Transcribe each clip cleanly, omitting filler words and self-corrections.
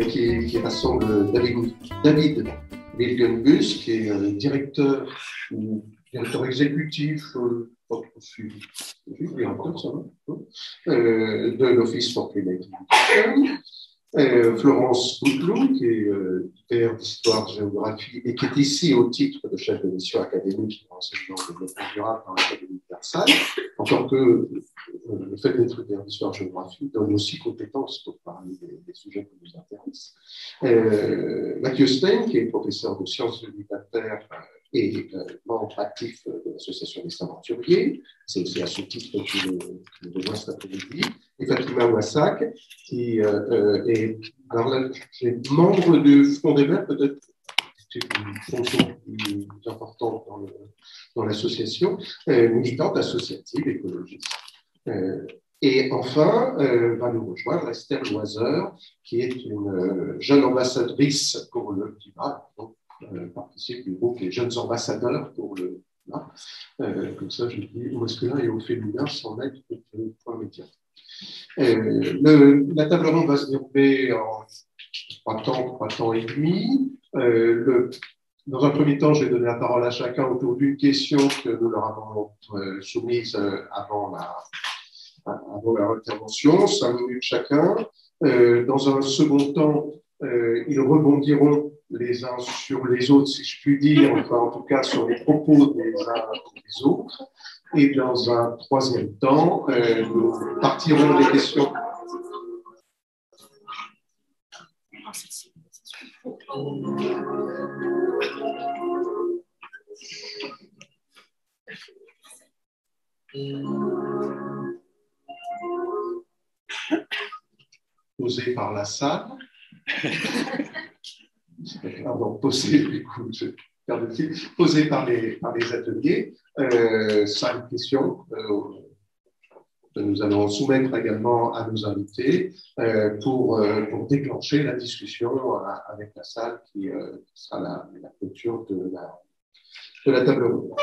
Qui rassemble David Wilgenbus, qui est directeur exécutif de l'Office for Creative Education, Florence Bouteloup, qui est père d'histoire-géographie et qui est ici au titre de chef de mission académique pour enseignement de développement durable dans l'Académie de Versailles, encore que le fait d'être père d'histoire-géographie donne aussi compétence pour parler des sujets qui nous intéressent. Mathieu Stein, qui est professeur de sciences universitaires et membre actif de l'Association des aventuriers, c'est aussi à ce titre qu'il nous rejoint cet après-midi, et Fatima Ouassak, qui est alors là, membre du Front des Verts, peut-être c'est une fonction plus importante dans l'association, militante associative, écologiste. Et enfin, va nous rejoindre Esther Loiseur, qui est une jeune ambassadrice pour le climat, donc participe du groupe des jeunes ambassadeurs pour le climat. Comme ça, je dis au masculin et au féminin sans mettre de point média. La table ronde va se dérouler en 3 temps et demi. Dans un premier temps, je vais donner la parole à chacun autour d'une question que nous leur avons soumise avant leur intervention, 5 minutes chacun. Dans un second temps, ils rebondiront les uns sur les autres, si je puis dire, enfin en tout cas sur les propos des uns et des autres. Et dans un troisième temps, nous partirons des questions. Posées par la salle. Pardon, posées par les ateliers. 5 questions que nous allons soumettre également à nos invités pour déclencher la discussion avec la salle qui sera la clôture de la table ronde.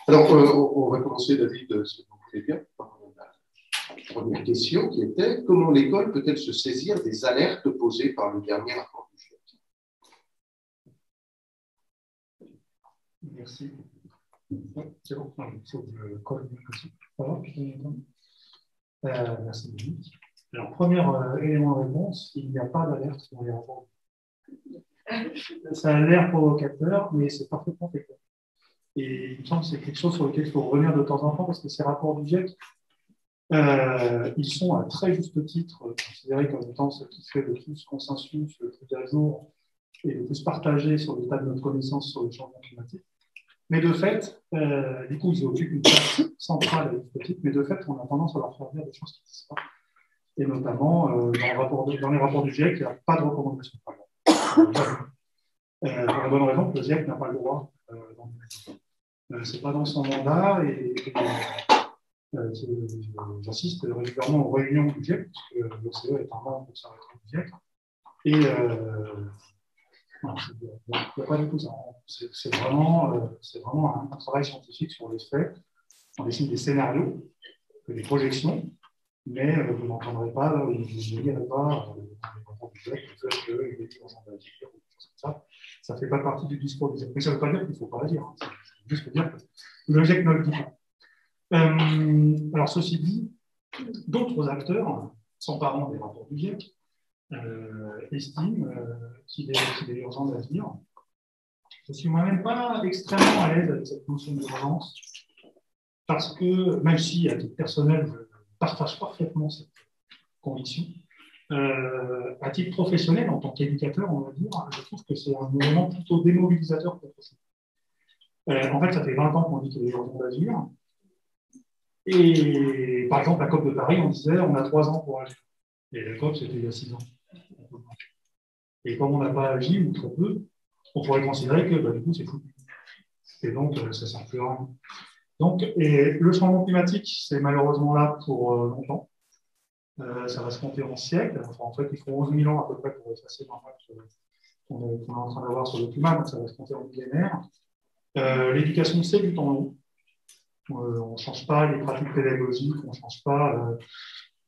Alors, on va commencer, David, si vous voulez bien, par la première question qui était: comment l'école peut-elle se saisir des alertes posées par le dernier rapport du GIEC? Merci. C'est bon, il faut que je colle aussi. Merci, Denis. Alors, premier élément de réponse, il n'y a pas d'alerte sur les rapports. Ça a l'air provocateur, mais c'est parfaitement fait. Et il me semble que c'est quelque chose sur lequel il faut revenir de temps en temps, parce que ces rapports du GIEC, ils sont à très juste titre considérés comme étant ce qui fait le plus consensus, le plus à jour et le plus partagé sur l'état de notre connaissance sur le changement climatique. Mais de fait, du coup, ils occupent une place centrale à l'éducatif, mais de fait, on a tendance à leur faire dire des choses qui ne disent pas. Et notamment, dans les rapports du GIEC, il n'y a pas de recommandation. Pour la bonne raison que le GIEC n'a pas le droit d'en ce n'est pas dans son mandat, et j'assiste régulièrement aux réunions du GIEC, puisque l'OCDE est un membre observateur du GIEC, et non, il n'y a pas du tout ça. C'est vraiment un travail scientifique sur les faits. On dessine des scénarios, des projections, mais vous n'entendrez pas, vous ne lirez pas dans les rapports du GIEC le fait qu'il est urgent d'agir ou des choses comme ça. Ça ne fait pas partie du discours du GIEC. Mais ça ne veut pas dire qu'il ne faut pas agir. C'est juste dire que le GIEC ne le dit pas. Alors, ceci dit, d'autres acteurs, s'emparant des rapports du GIEC, estiment qu'il est urgent d'agir. Je ne suis moi-même pas extrêmement à l'aise avec cette notion d'urgence, parce que, même si, à titre personnel, je partage parfaitement cette conviction, à titre professionnel, en tant qu'éducateur, on va dire, je trouve que c'est un élément plutôt démobilisateur qu'autre chose. En fait, ça fait 20 ans qu'on dit qu'il est urgent d'agir. Et par exemple, la COP de Paris, on disait on a 3 ans pour agir. Et la COP, c'était il y a 6 ans. Et comme on n'a pas agi, ou très peu, on pourrait considérer que du coup, c'est foutu. Et donc, ça ne sert plus à rien. Donc, et le changement climatique, c'est malheureusement là pour longtemps. Ça va se compter en siècles. Enfin, en fait, il faut 11 000 ans à peu près pour effacer l'impact qu'on est en train d'avoir sur le climat, donc ça va se compter en millénaires. L'éducation, c'est du temps long. On ne change pas les pratiques pédagogiques, on ne change pas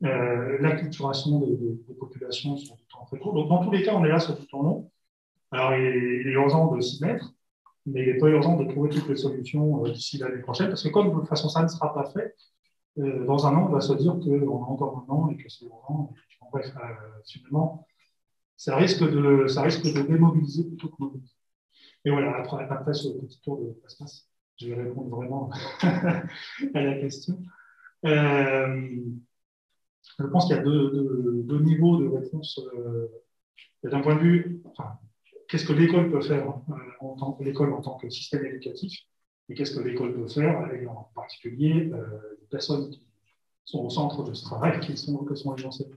l'acculturation des populations sur du temps très court. Donc, dans tous les cas, on est là sur du temps long. Alors, il est urgent de s'y mettre, mais il n'est pas urgent de trouver toutes les solutions d'ici l'année prochaine, parce que comme de toute façon, ça ne sera pas fait, dans un an, on va se dire qu'on a encore un an et que c'est urgent. Bref, finalement, ça risque de démobiliser plutôt que mobiliser. Et voilà, après ce petit tour de passe-passe, je vais répondre vraiment à la question. Je pense qu'il y a deux niveaux de réponse. D'un point de vue, enfin, qu'est-ce que l'école peut faire en tant que système éducatif, et qu'est-ce que l'école peut faire, et en particulier les personnes qui sont au centre de ce travail, que sont les enseignants.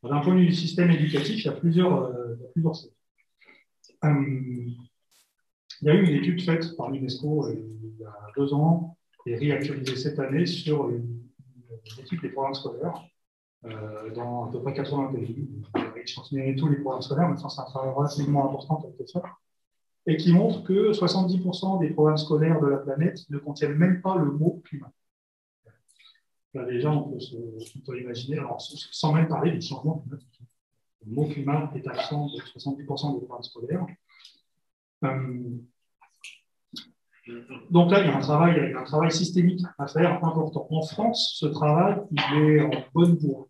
D'un point de vue du système éducatif, il y a plusieurs choses. Il y a eu une étude faite par l'UNESCO il y a 2 ans et réactualisée cette année sur l'étude des programmes scolaires dans à peu près 80 pays. Je continue tous les programmes scolaires, mais c'est un travail relativement important qui a été fait, et qui montre que 70% des programmes scolaires de la planète ne contiennent même pas le mot climat. Là, déjà, on peut imaginer, alors, sans même parler du changement climatique. Le mot climat est absent de 70% des programmes scolaires. Donc là, il y a un travail systémique à faire important. En France, ce travail, il est en bonne voie.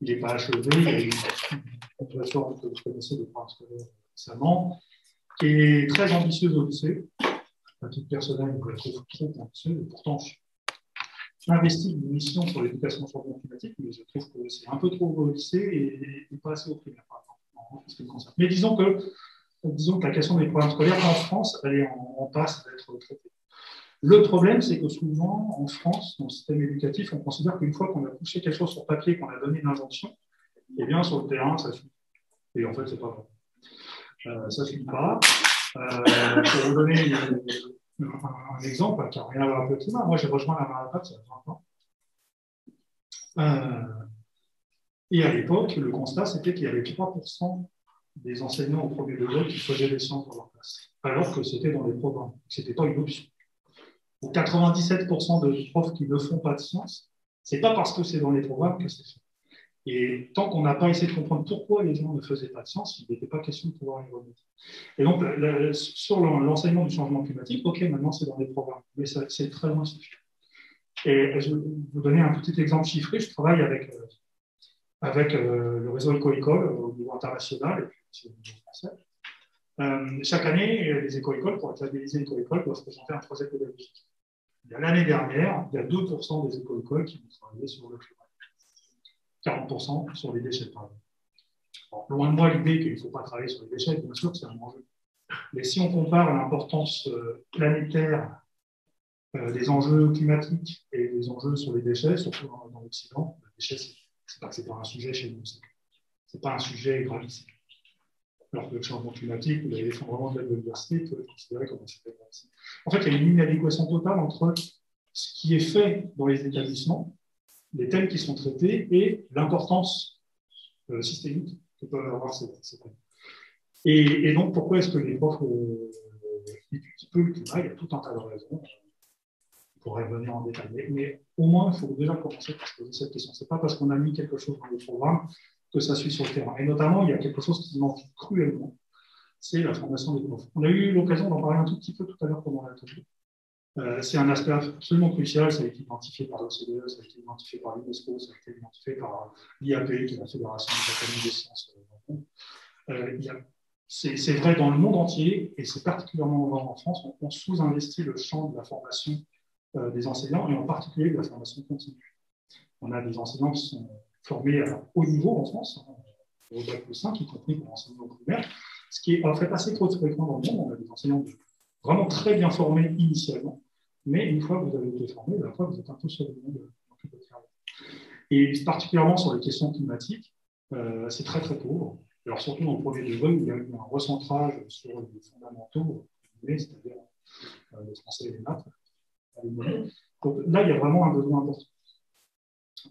Il n'est pas achevé. Il y a une réforme que vous connaissez de programme scolaire récemment, qui est très ambitieuse au lycée. À titre personnel, je la trouve trop ambitieuse. Et pourtant, j'ai investi une mission sur l'éducation au changement climatique, mais je trouve que c'est un peu trop au lycée et pas assez au primaire, par exemple. Mais disons que la question des programmes scolaires en France, elle est en passe d'être traitée. Le problème, c'est que souvent, en France, dans le système éducatif, on considère qu'une fois qu'on a couché quelque chose sur papier, qu'on a donné une injonction, eh bien, sur le terrain, ça suffit. Et en fait, c'est pas vrai. Ça suffit pas. Pour vous donner un exemple qui n'a rien à voir avec le climat, moi, j'ai rejoint la Marapap, ça fait 20 ans. Et à l'époque, le constat, c'était qu'il y avait 3% des enseignants au premier degré qui faisaient des sciences dans leur classe, alors que c'était dans les programmes. Ce n'était pas une option. Pour 97% de profs qui ne font pas de sciences, ce n'est pas parce que c'est dans les programmes que c'est fait. Et tant qu'on n'a pas essayé de comprendre pourquoi les gens ne faisaient pas de sciences, il n'était pas question de pouvoir y remettre. Et donc, sur l'enseignement du changement climatique, OK, maintenant c'est dans les programmes, mais c'est très loin suffisant. Et je vais vous donner un petit exemple chiffré. Je travaille avec le réseau éco-école au niveau international et puis au niveau français. Chaque année, les éco-écoles, pour être labellisées éco-écoles, doivent présenter un projet pédagogique. L'année dernière, il y a 2% des éco-écoles qui ont travaillé sur le climat. 40% sur les déchets, par exemple. Alors, loin de moi l'idée qu'il ne faut pas travailler sur les déchets, bien sûr, c'est un enjeu. Mais si on compare l'importance planétaire des enjeux climatiques et des enjeux sur les déchets, surtout dans l'Occident, les déchets, c'est pas que c'est pas un sujet chez nous, c'est pas un sujet gravissime. Alors que le changement climatique, l'effondrement de la biodiversité peut être considéré comme un sujet gravissime. En fait, il y a une inadéquation totale entre ce qui est fait dans les établissements, les thèmes qui sont traités et l'importance systémique que peuvent avoir ces thèmes. Et donc, pourquoi est-ce que les profs étudient peu le climat? Il y a tout un tas de raisons. On pourrait revenir en détail. Mais au moins, il faut déjà commencer par se poser cette question. Ce n'est pas parce qu'on a mis quelque chose dans le programme que ça suit sur le terrain. Et notamment, il y a quelque chose qui manque cruellement, c'est la formation des profs. On a eu l'occasion d'en parler un tout petit peu tout à l'heure pendant l'atelier. C'est un aspect absolument crucial, ça a été identifié par l'OCDE, ça a été identifié par l'UNESCO, ça a été identifié par l'IAP, qui est la Fédération des Académies des Sciences. C'est vrai dans le monde entier, et c'est particulièrement vrai en France, on sous-investit le champ de la formation des enseignants, et en particulier de la formation continue. On a des enseignants qui sont formés à haut niveau en France, au bac plus 5, y compris pour enseigner au primaire, ce qui est en fait assez trop fréquent dans le monde. On a des enseignants vraiment très bien formés initialement, mais une fois que vous avez été formé, la fois vous êtes un peu sur le monde dans toute votre carrière. Et particulièrement sur les questions climatiques, c'est très très pauvre. Alors surtout dans le premier degré, où il y a eu un recentrage sur les fondamentaux, c'est-à-dire le français et les maths. Donc là, il y a vraiment un besoin important.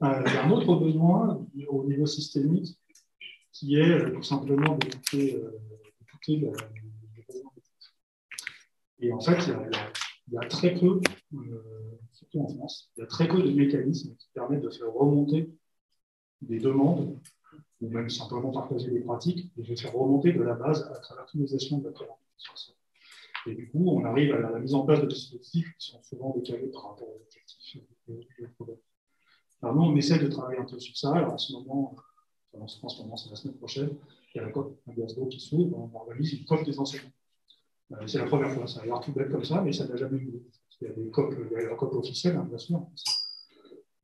Il y a un autre besoin au niveau systémique qui est tout simplement d'écouter les besoins. Et en fait, il y a très peu, surtout en France, il y a très peu de mécanismes qui permettent de faire remonter des demandes, ou même simplement partager des pratiques, et de faire remonter de la base à travers tous les échelons de la prévention. Et du coup, on arrive à la mise en place de dispositifs qui sont souvent décalés par rapport aux objectifs et aux problèmes. Alors nous, on essaie de travailler un peu sur ça. Alors en ce moment, c'est la semaine prochaine, il y a la COP à Glasgow qui s'ouvre, on organise une COP des enseignants. C'est la première fois, ça a l'air tout bête comme ça, mais ça n'a jamais eu. Il y a des COP, il y a la COP officielle, hein, bien sûr,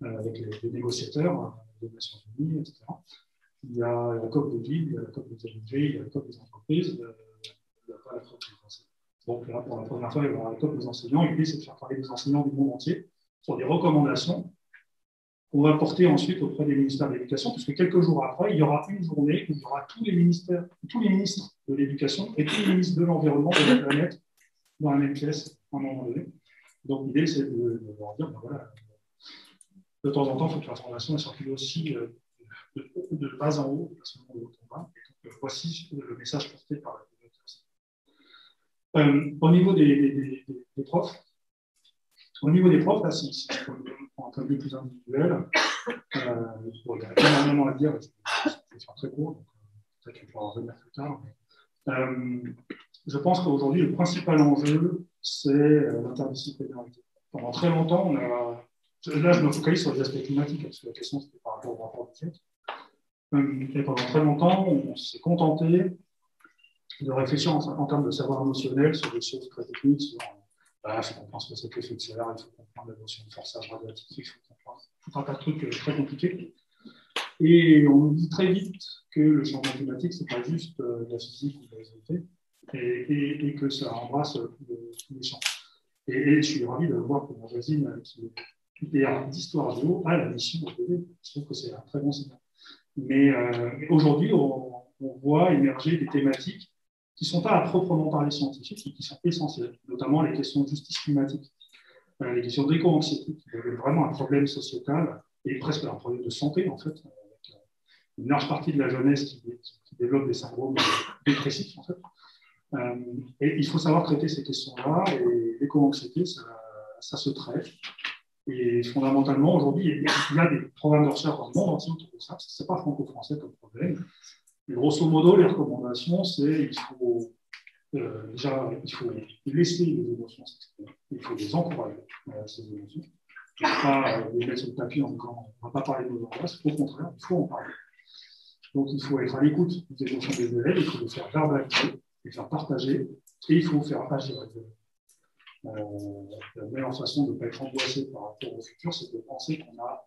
avec les négociateurs des Nations Unies, etc. Il y a la COP des villes, il y a la COP des ONG, il y a la COP des entreprises, il n'y a pas la COP des enseignants. Donc là, pour la première fois, il y aura la COP des enseignants. L'idée, c'est de faire parler des enseignants du monde entier sur des recommandations qu'on va porter ensuite auprès des ministères de l'Éducation, puisque quelques jours après, il y aura une journée où il y aura tous les ministres de l'Éducation et tous les ministres de l'Environnement de la planète dans la même pièce à un moment donné. Donc l'idée, c'est de leur dire, ben voilà, de temps en temps, il faut que l'information circule aussi de bas en haut, pas seulement de haut en bas. Et donc, voici le message porté par la au niveau des profs, là, si je prends un point de vue plus individuel, il y a énormément à dire, je vais faire très court, donc peut-être qu'on pourra en revenir plus tard. Je pense qu'aujourd'hui, le principal enjeu, c'est l'interdisciplinarité. Pendant très longtemps, là, je me focalise sur les aspects climatiques, parce que la question, c'était par rapport au rapport du GIEC. Et pendant très longtemps, on s'est contenté de réfléchir en termes de savoir émotionnel sur des choses très techniques, sur il faut comprendre ce que c'est que l'effet de serre, il faut comprendre la notion de forçage radiatif, il faut comprendre tout un tas de trucs très compliqués. Et on nous dit très vite que le changement climatique, ce n'est pas juste de la physique ou de la SVT, et que ça embrasse tous les champs. Et je suis ravi de voir que ma voisine, qui est d'histoire géo, a la mission de l'aider. Je trouve que c'est un très bon signal. Mais aujourd'hui, on voit émerger des thématiques qui ne sont pas à proprement parler scientifiques et qui sont essentielles, notamment les questions de justice climatique, les questions d'éco-anxiété, qui deviennent vraiment un problème sociétal et presque un problème de santé, en fait, avec une large partie de la jeunesse qui développe des syndromes dépressifs, en fait. Et il faut savoir traiter ces questions-là, et l'éco-anxiété, ça se traite. Et fondamentalement, aujourd'hui, il y a des programmes de recherche dans le monde entier autour de ça. Ce n'est pas franco-français comme problème. Et grosso modo, les recommandations, c'est qu'il faut laisser les émotions s'exprimer. Il faut les encourager, ces émotions. Il ne faut pas les mettre sur le tapis en disant on ne va pas parler de nos angoisses. Au contraire, il faut en parler. Donc, il faut être à l'écoute des émotions des élèves, il faut les faire verbaliser, les faire partager, et il faut faire agir avec eux. La meilleure façon de ne pas être angoissé par rapport au futur, c'est de penser qu'on a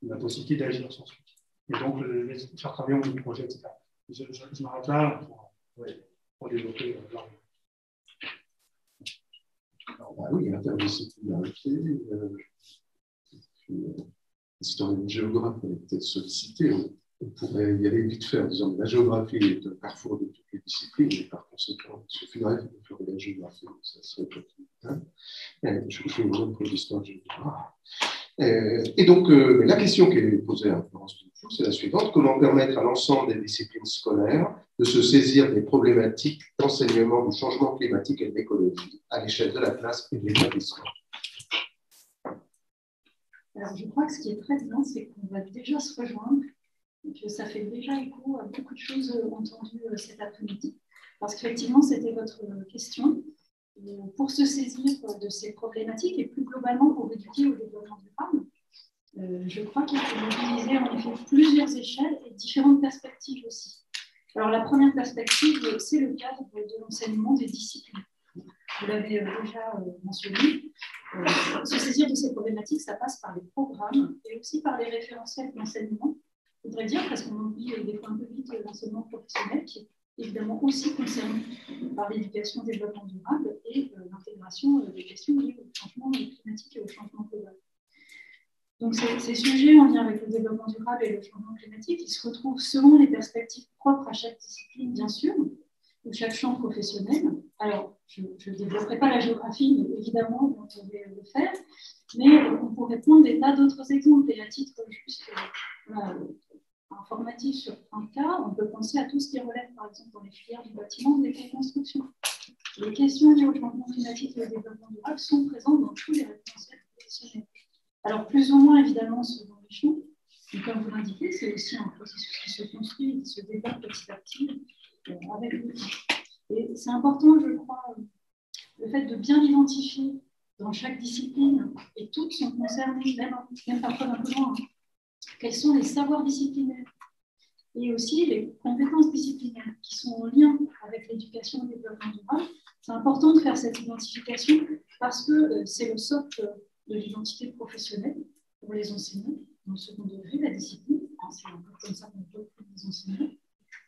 la possibilité d'agir sur ce futur. Et donc, faire travailler en mini projet, etc. Je m'arrête là pour développer l'argument. Oui, l'interdisciplinarité. L'historien géographe est peut-être sollicité. On pourrait y aller vite fait en disant que la géographie est un carrefour de toutes les disciplines, et par conséquent, il suffirait de faire de la géographie, ça serait possible. Je fais une bonne pour l'histoire géographique. Et donc, la question qui est posée à Florence Bouclou, c'est la suivante. Comment permettre à l'ensemble des disciplines scolaires de se saisir des problématiques d'enseignement du changement climatique et de l'écologie à l'échelle de la classe et de l'établissement? Alors, je crois que ce qui est très bien, c'est qu'on va déjà se rejoindre et que ça fait déjà écho à beaucoup de choses entendues cet après-midi. Parce qu'effectivement, c'était votre question. pour se saisir de ces problématiques et plus globalement pour éduquer au développement durable. Je crois qu'il faut mobiliser en effet plusieurs échelles et différentes perspectives aussi. Alors la première perspective, c'est le cadre de l'enseignement des disciplines. Vous l'avez déjà mentionné. Se saisir de ces problématiques, ça passe par les programmes et aussi par les référentiels d'enseignement. Je voudrais dire, parce qu'on oublie des fois un peu vite l'enseignement professionnel, qui est évidemment aussi concerné par l'éducation au développement durable et l'intégration des questions liées au changement climatique et au changement global. Donc ces sujets en lien avec le développement durable et le changement climatique, ils se retrouvent selon les perspectives propres à chaque discipline, bien sûr, ou chaque champ professionnel. Alors, je ne développerai pas la géographie, mais évidemment, on pourrait le faire, mais on pourrait prendre des tas d'autres exemples. Et à titre juste informatif sur un cas, on peut penser à tout ce qui relève, par exemple, dans les filières du bâtiment ou des constructions. Les questions liées au changement climatique et au développement durable sont présentes dans tous les référentiels professionnels. Alors, plus ou moins, évidemment, selon les champs, mais comme vous l'indiquez, c'est aussi un processus qui se construit et qui se développe petit à petit avec le temps. Et c'est important, je crois, le fait de bien identifier dans chaque discipline, et toutes sont concernées, même parfois d'un peu loin, quels sont les savoirs disciplinaires et aussi les compétences disciplinaires qui sont en lien avec l'éducation et le développement durable. C'est important de faire cette identification parce que c'est le socle de l'identité professionnelle pour les enseignants, dans le second degré, la discipline. C'est un peu comme ça qu'on peut les enseignants.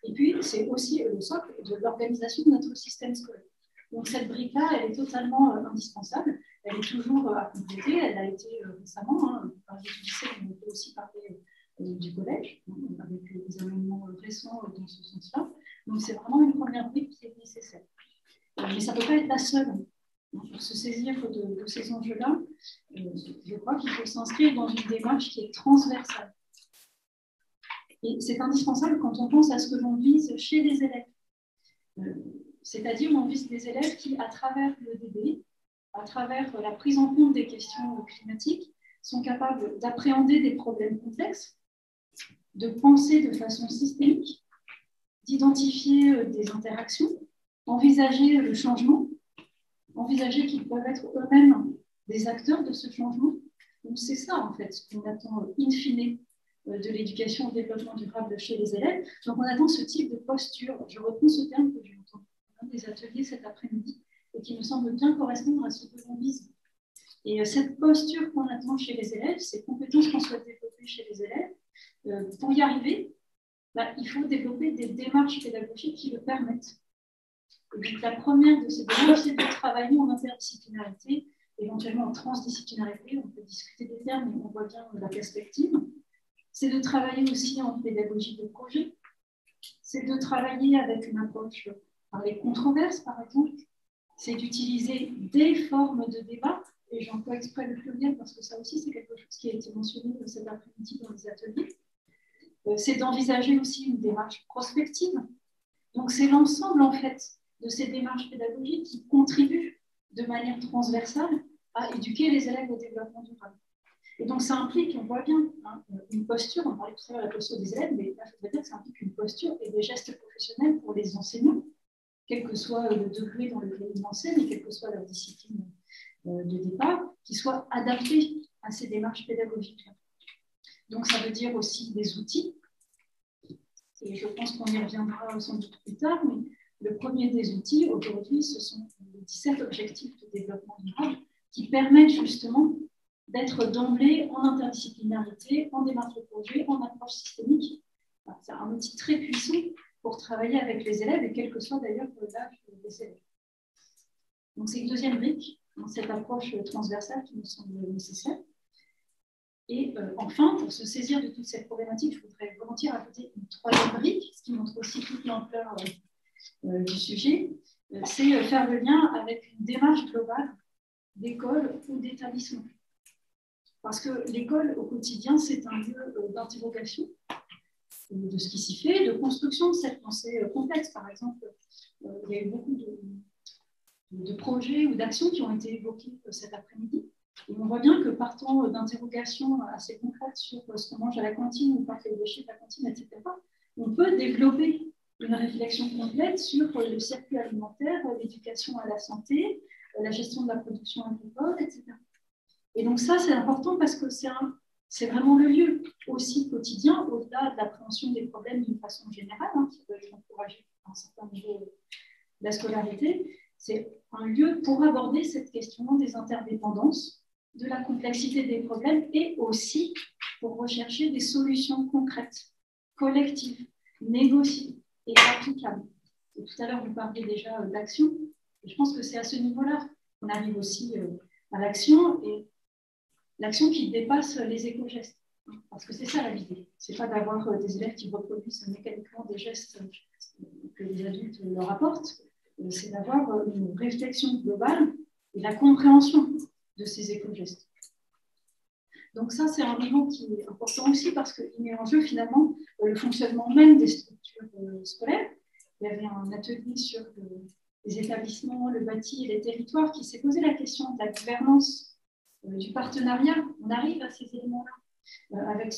Et puis, c'est aussi le socle de l'organisation de notre système scolaire. Donc, cette brique-là, elle est totalement indispensable. Elle est toujours à compléter. Elle a été récemment, par du lycée, on peut aussi parler du collège, avec des amendements récents dans ce sens-là. Donc, c'est vraiment une première brique qui est nécessaire. Mais ça ne peut pas être la seule. Pour se saisir de ces enjeux-là, je crois qu'il faut s'inscrire dans une démarche qui est transversale. Et c'est indispensable quand on pense à ce que l'on vise chez les élèves. C'est-à-dire, on vise des élèves qui, à travers le DD, à travers la prise en compte des questions climatiques, sont capables d'appréhender des problèmes complexes, de penser de façon systémique, d'identifier des interactions, envisager le changement, envisager qu'ils peuvent être eux-mêmes des acteurs de ce changement. Donc, c'est ça, en fait, ce qu'on attend in fine de l'éducation au développement durable chez les élèves. Donc, on attend ce type de posture. Je reprends ce terme que j'ai entendu dans des ateliers cet après-midi et qui me semble bien correspondre à ce que l'on vise. Et cette posture qu'on attend chez les élèves, ces compétences qu'on souhaite développer chez les élèves, pour y arriver, il faut développer des démarches pédagogiques qui le permettent. Et donc, la première de ces démarches, c'est de travailler en interdisciplinarité, éventuellement en transdisciplinarité. On peut discuter des termes, mais on voit bien la perspective. C'est de travailler aussi en pédagogie de projet. C'est de travailler avec une approche par les controverses, par exemple. C'est d'utiliser des formes de débat. Et j'emploie exprès le pluriel parce que ça aussi, c'est quelque chose qui a été mentionné cet après-midi dans les ateliers. C'est d'envisager aussi une démarche prospective. Donc, c'est l'ensemble, en fait, de ces démarches pédagogiques qui contribuent de manière transversale à éduquer les élèves au développement durable. Et donc, ça implique, on voit bien, une posture, on parlait tout à l'heure de la posture des élèves, mais là, je voudrais dire que ça implique une posture et des gestes professionnels pour les enseignants, quel que soit le degré dans lequel ils enseignent et quelle que soit leur discipline de départ, qui soient adaptés à ces démarches pédagogiques. Donc, ça veut dire aussi des outils, et je pense qu'on y reviendra sans doute plus tard, mais le premier des outils, aujourd'hui, ce sont les 17 objectifs de développement durable qui permettent justement d'être d'emblée en interdisciplinarité, en démarche de projet, en approche systémique. C'est un outil très puissant pour travailler avec les élèves, et quel que soit d'ailleurs l'âge des élèves. Donc, c'est une deuxième brique dans cette approche transversale qui nous semble nécessaire. Et enfin, pour se saisir de toutes ces problématiques, je voudrais volontiers rajouter une troisième brique, ce qui montre aussi toute l'ampleur du sujet, c'est faire le lien avec une démarche globale d'école ou d'établissement. Parce que l'école, au quotidien, c'est un lieu d'interrogation de ce qui s'y fait, de construction de cette pensée complexe. Par exemple, il y a eu beaucoup de projets ou d'actions qui ont été évoqués cet après-midi. Et on voit bien que partant d'interrogations assez concrètes sur ce qu'on mange à la cantine ou pas les déchets de la cantine, etc., on peut développer une réflexion complète sur le circuit alimentaire, l'éducation à la santé, la gestion de la production agricole, etc. Et donc ça, c'est important parce que c'est vraiment le lieu aussi quotidien, au-delà de l'appréhension des problèmes d'une façon générale, qui peut être encouragée à un certain niveau de la scolarité. C'est un lieu pour aborder cette question des interdépendances, de la complexité des problèmes et aussi pour rechercher des solutions concrètes, collectives, négociées et applicables. Et tout à l'heure, vous parliez déjà d'action. Et je pense que c'est à ce niveau-là qu'on arrive aussi à l'action, et l'action qui dépasse les éco-gestes. Parce que c'est ça la visée. Ce n'est pas d'avoir des élèves qui reproduisent mécaniquement des gestes que les adultes leur apportent, c'est d'avoir une réflexion globale et la compréhension de ces éco-gestes. Donc ça, c'est un niveau qui est important aussi parce qu'il met en jeu finalement le fonctionnement même des structures scolaires. Il y avait un atelier sur les établissements, le bâti et les territoires qui s'est posé la question de la gouvernance, du partenariat. On arrive à ces éléments-là avec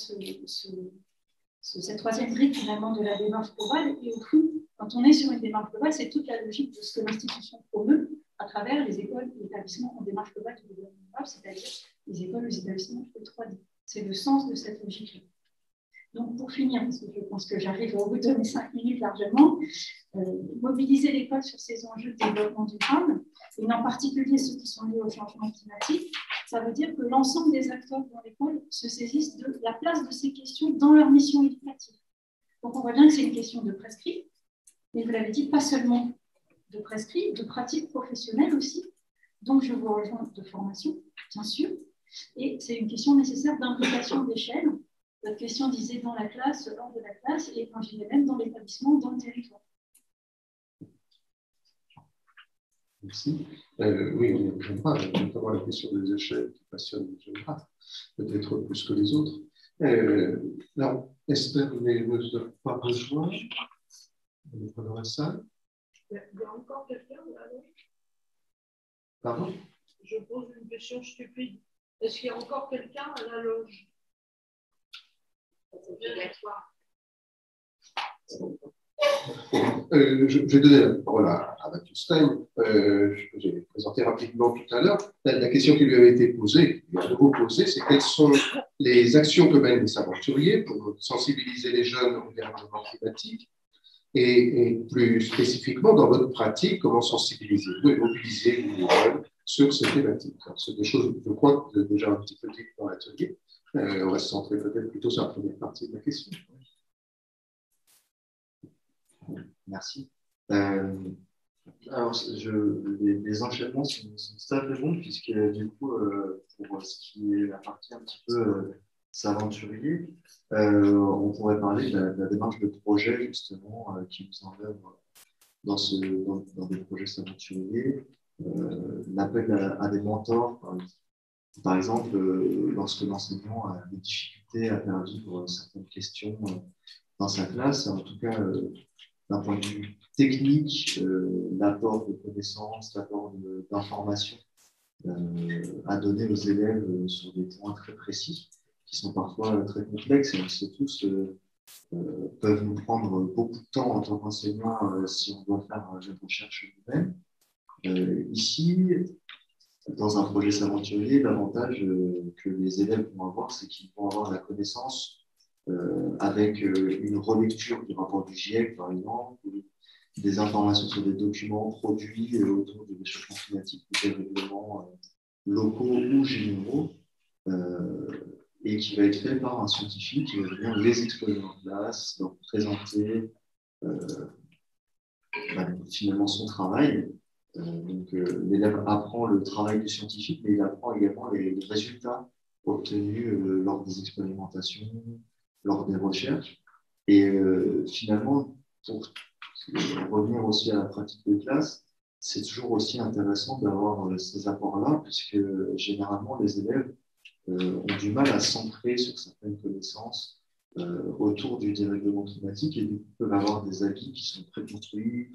cette troisième brique finalement de la démarche globale. Et au fond, quand on est sur une démarche globale, c'est toute la logique de ce que l'institution promeut à travers les écoles et les établissements en démarche globale de développement durable, c'est-à-dire les écoles et les établissements E3D. C'est le sens de cette logique-là. Donc, pour finir, parce que je pense que j'arrive au bout de mes 5 minutes largement, mobiliser l'école sur ces enjeux de développement durable, et en particulier ceux qui sont liés au changement climatique, ça veut dire que l'ensemble des acteurs dans l'école se saisissent de la place de ces questions dans leur mission éducative. Donc, on voit bien que c'est une question de prescrit, mais vous l'avez dit, pas seulement de prescrit, de pratique professionnelle aussi. Donc, je vous rejoins de formation, bien sûr, et c'est une question nécessaire d'implication d'échelle. Votre question disait dans la classe, hors de la classe, et quand je dirais même dans l'établissement, dans le territoire. Merci. Oui, on y reviendra, notamment la question des échelles qui passionne les géographes, peut-être plus que les autres. Alors, Esther ne nous a pas rejoint. On est dans la salle. Il y a encore quelqu'un là? Pardon? Je pose une question stupide. Est-ce qu'il y a encore quelqu'un à la loge? Je vais donner la parole à Mathieu Stein. J'ai présenté rapidement tout à l'heure. La question qui lui avait été posée, et à nouveau posée, c'est quelles sont les actions que mènent les aventuriers pour sensibiliser les jeunes au dérèglement climatique et plus spécifiquement, dans votre pratique, comment sensibiliser-vous et mobiliser les jeunes sur ces thématiques. C'est des choses, je crois, que déjà un petit peu dites dans l'atelier. On va se centrer peut-être plutôt sur la première partie de la question. Merci. Alors, les enchaînements sont tout à fait bons, puisque du coup, pour ce qui est la partie un petit peu s'aventurier, on pourrait parler de la démarche de projet, justement, qui nous en œuvre dans des projets s'aventuriers. L'appel à des mentors, par exemple, lorsque l'enseignant a des difficultés à faire vivre certaines questions dans sa classe, en tout cas, d'un point de vue technique, l'apport de connaissances, l'apport d'informations à donner aux élèves sur des points très précis, qui sont parfois très complexes, et on sait tous peuvent nous prendre beaucoup de temps en tant qu'enseignants si on doit faire une recherche nous-mêmes. Ici, dans un projet s'aventurier, l'avantage que les élèves vont avoir, c'est qu'ils vont avoir la connaissance avec une relecture du rapport du GIEC, par exemple, ou des informations sur des documents produits autour du réchauffement climatique, des règlements locaux ou généraux, et qui va être fait par un scientifique qui va venir les exposer en classe, leur présenter finalement son travail. Donc, l'élève apprend le travail du scientifique, mais il apprend également les résultats obtenus lors des expérimentations, lors des recherches. Et finalement, pour revenir aussi à la pratique de classe, c'est toujours aussi intéressant d'avoir ces apports-là, puisque généralement, les élèves ont du mal à s'ancrer sur certaines connaissances autour du dérèglement climatique et du coup peuvent avoir des avis qui sont très construits,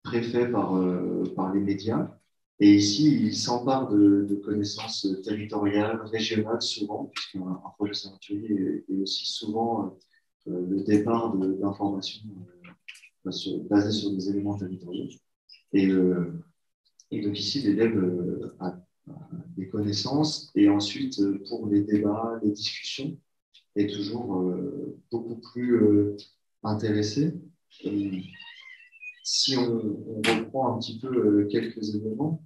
très faits par les médias. Et ici, ils s'emparent de connaissances territoriales, régionales, souvent, puisqu'un projet s'aventurier est aussi souvent le départ d'informations basées sur des éléments territoriaux. Et Et donc ici, l'élève a des connaissances et ensuite, pour les débats, les discussions, est toujours beaucoup plus intéressé. Si on reprend un petit peu quelques éléments,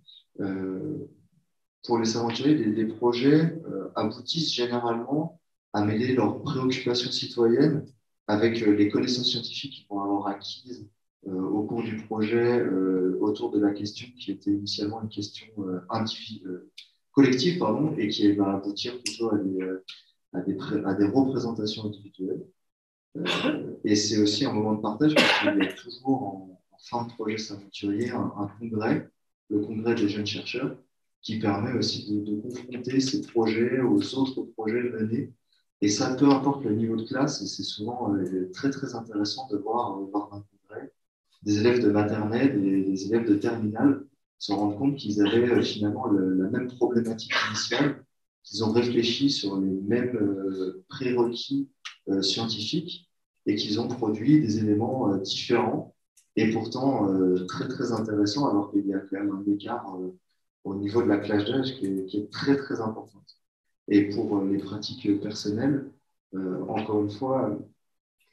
pour les aventuriers, les projets aboutissent généralement à mêler leurs préoccupations citoyennes avec les connaissances scientifiques qu'ils vont avoir acquises au cours du projet autour de la question qui était initialement une question collective, pardon, et qui va aboutir plutôt à des représentations individuelles. Et c'est aussi un moment de partage parce qu'il y a toujours en fin de projet aventurier un congrès, le congrès des jeunes chercheurs, qui permet aussi de confronter ces projets aux autres projets menés. Et ça, peu importe le niveau de classe, et c'est souvent très très intéressant de voir lors d'un congrès des élèves de maternelle et des élèves de terminale se rendre compte qu'ils avaient finalement la même problématique initiale, qu'ils ont réfléchi sur les mêmes prérequis scientifiques et qu'ils ont produit des éléments différents et pourtant très très intéressants, alors qu'il y a quand même un écart au niveau de la classe d'âge qui est très très importante. Et pour les pratiques personnelles, encore une fois,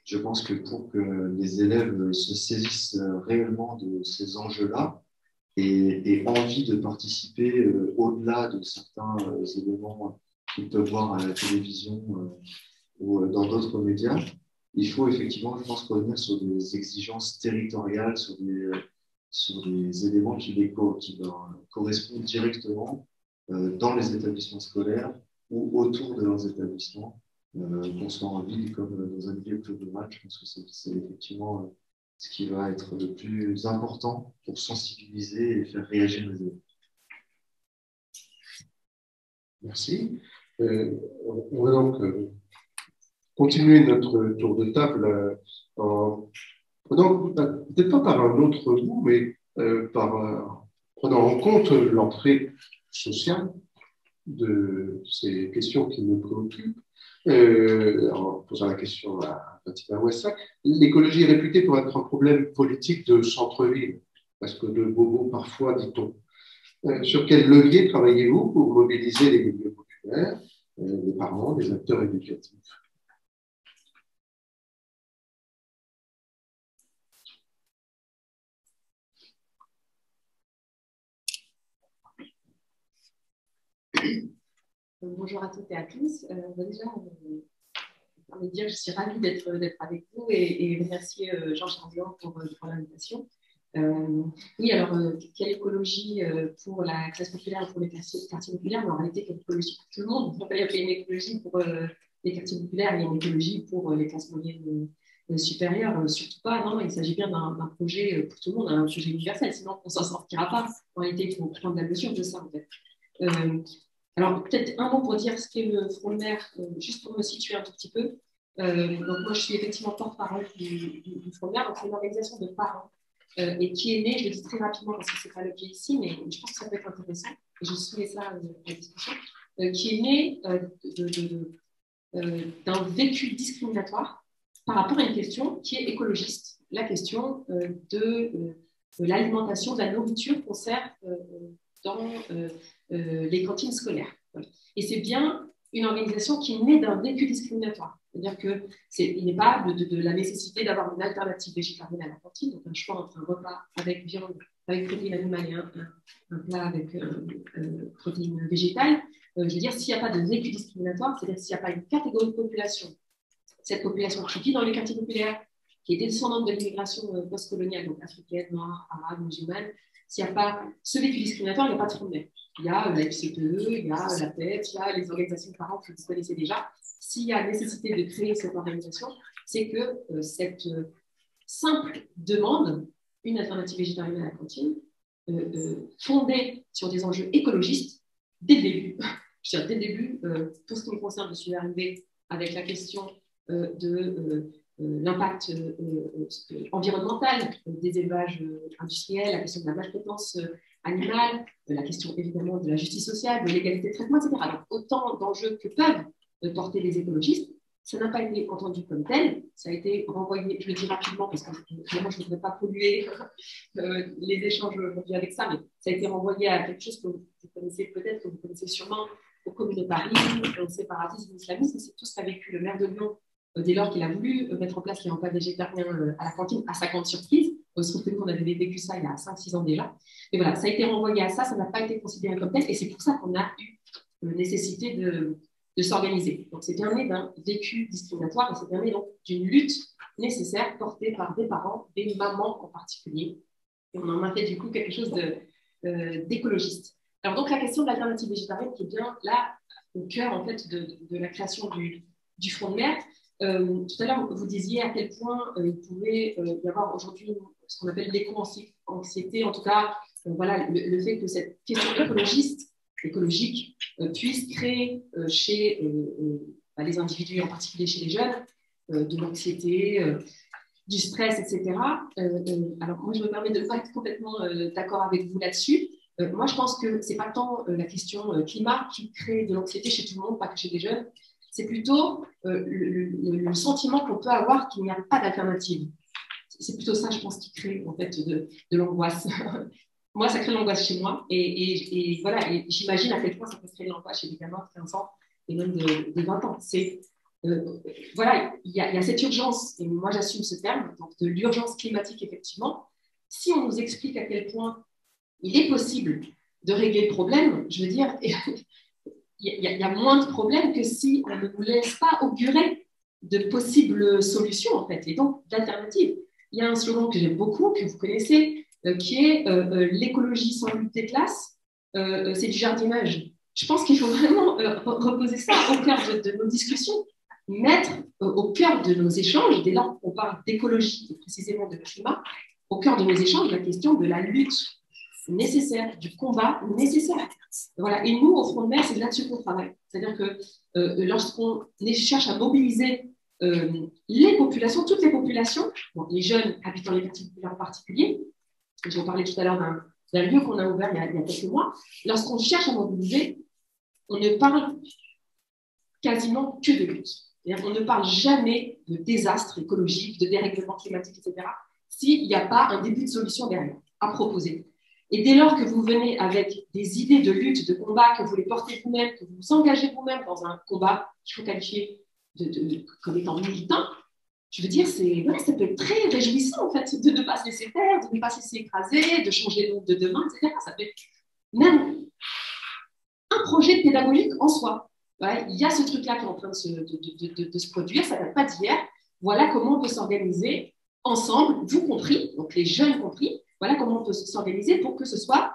je pense que pour que les élèves se saisissent réellement de ces enjeux-là et envie de participer au-delà de certains éléments qu'ils peuvent voir à la télévision ou dans d'autres médias, il faut effectivement, je pense, revenir sur des exigences territoriales, sur des éléments qui leur correspondent directement dans les établissements scolaires ou autour de leurs établissements, qu'on soit en ville comme dans un milieu plus rural. Je pense que c'est effectivement ce qui va être le plus important pour sensibiliser et faire réagir les élèves. Merci. On va donc continuer notre tour de table en prenant, peut-être pas par un autre bout, mais prenant en compte l'entrée sociale de ces questions qui nous préoccupent, en posant la question à Fatima Ouessa. L'écologie est réputée pour être un problème politique de centre-ville, parce que de bobo parfois, dit-on. Sur quel levier travaillez-vous pour mobiliser les milieux populaires, les parents, les acteurs éducatifs? Bonjour à toutes et à tous. Déjà, je veux dire, je suis ravie d'être avec vous et remercier Jean-Charles Blanc pour l'invitation. Oui, alors, quelle écologie pour la classe populaire ou pour les quartiers populaires? Mais en réalité, quelle écologie pour tout le monde? On peut y appeler une écologie pour les quartiers populaires et une écologie pour les classes moyennes supérieures. Surtout pas, non, il s'agit bien d'un projet pour tout le monde, un projet universel, sinon on ne s'en sortira pas. En réalité, il faut prendre la mesure de ça, en fait. Alors, peut-être un mot pour dire ce qu'est le Front de Mer, juste pour me situer un tout petit peu. Donc, moi, je suis effectivement porte-parole du Front de Mer, donc c'est une organisation de parents et qui est née, je le dis très rapidement parce que ce n'est pas l'objet ici, mais je pense que ça peut être intéressant, et je soumets ça à la discussion, qui est née d'un vécu discriminatoire par rapport à une question qui est écologiste, la question de l'alimentation, de la nourriture qu'on sert dans les cantines scolaires. Et c'est bien une organisation qui est née d'un vécu discriminatoire. C'est-à-dire qu'il n'est pas de la nécessité d'avoir une alternative végétarienne à la cantine, donc un choix entre un repas avec viande, avec protéines animales et un plat avec protéines végétales. Je veux dire, s'il n'y a pas de vécu discriminatoire, c'est-à-dire s'il n'y a pas une catégorie de population, cette population qui vit dans les quartiers populaires, qui est descendante de l'immigration postcoloniale, donc africaine, noire, arabe, musulmane, s'il n'y a pas ce vécu discriminatoire, il n'y a pas de Front de Mer. Il y a la FCPE, il y a la PET, il y a les organisations de parents que vous connaissez déjà. S'il y a nécessité de créer cette organisation, c'est que cette simple demande, une alternative végétarienne à la cantine, fondée sur des enjeux écologistes, dès le début, je veux dire, dès le début, pour ce qui me concerne, je suis arrivée avec la question de l'impact environnemental des élevages industriels, la question de la maltraitance animale, la question évidemment de la justice sociale, de l'égalité de traitement, etc. Donc, autant d'enjeux que peuvent porter les écologistes, ça n'a pas été entendu comme tel, ça a été renvoyé, je le dis rapidement parce que moi je ne voudrais pas polluer les échanges aujourd'hui avec ça, mais ça a été renvoyé à quelque chose que vous connaissez peut-être, que vous connaissez sûrement, au communautarisme, au séparatisme, l'islamisme. C'est tout ce qu'a vécu le maire de Lyon dès lors qu'il a voulu mettre en place les repas végétariens à la cantine, à sa grande surprise. Il se trouve que nous, on avait vécu ça il y a 5-6 ans déjà. Mais voilà, ça a été renvoyé à ça, ça n'a pas été considéré comme tel, et c'est pour ça qu'on a eu nécessité de s'organiser. Donc, c'est bien né d'un vécu discriminatoire, et c'est bien né donc d'une lutte nécessaire portée par des parents, des mamans en particulier. Et on en a fait du coup quelque chose d'écologiste. Alors, donc, la question de l'alternative végétarienne qui est bien là, au cœur en fait de la création du Front de mer. Tout à l'heure, vous disiez à quel point il pouvait y avoir aujourd'hui ce qu'on appelle l'éco-anxiété, en tout cas, voilà, le fait que cette question écologique puisse créer chez les individus, en particulier chez les jeunes, de l'anxiété, du stress, etc. Alors, moi, je me permets de ne pas être complètement d'accord avec vous là-dessus. Moi, je pense que ce n'est pas tant la question climat qui crée de l'anxiété chez tout le monde, pas que chez les jeunes. C'est plutôt le sentiment qu'on peut avoir qu'il n'y a pas d'alternative. C'est plutôt ça, je pense, qui crée en fait de l'angoisse. Moi, ça crée de l'angoisse chez moi. Et voilà, et j'imagine à quel point ça peut créer de l'angoisse chez des gamins de 15 ans et même de 20 ans. Voilà, il y a cette urgence, et moi j'assume ce terme, donc de l'urgence climatique, effectivement. Si on nous explique à quel point il est possible de régler le problème, je veux dire, il y a moins de problèmes que si on ne nous laisse pas augurer de possibles solutions, en fait, et donc d'alternatives. Il y a un slogan que j'aime beaucoup, que vous connaissez, qui est l'écologie sans lutte des classes, c'est du jardinage. Je pense qu'il faut vraiment reposer ça au cœur de nos discussions, mettre au cœur de nos échanges, dès lors qu'on parle d'écologie et précisément de climat, au cœur de nos échanges, la question de la lutte nécessaire, du combat nécessaire. Voilà. Et nous, au Front de mer, c'est là-dessus qu'on travaille. C'est-à-dire que lorsqu'on cherche à mobiliser les populations, toutes les populations, bon, les jeunes habitant les quartiers populaires en particulier, je vous parlais tout à l'heure d'un lieu qu'on a ouvert il y a quelques mois, lorsqu'on cherche à mobiliser, on ne parle quasiment que de lutte. On ne parle jamais de désastre écologique, de dérèglement climatique, etc., s'il n'y a pas un début de solution derrière, à proposer. Et dès lors que vous venez avec des idées de lutte, de combat, que vous les portez vous-même, que vous vous engagez vous-même dans un combat qu'il faut qualifier comme étant militant, je veux dire, voilà, ça peut être très réjouissant en fait, de ne pas se laisser faire, de ne pas se laisser écraser, de changer le monde de demain, etc. Ça peut être même un projet pédagogique en soi. Ouais, il y a ce truc-là qui est en train de se produire, ça ne date pas d'hier. Voilà comment on peut s'organiser ensemble, vous compris, donc les jeunes compris, voilà comment on peut s'organiser pour que ce soit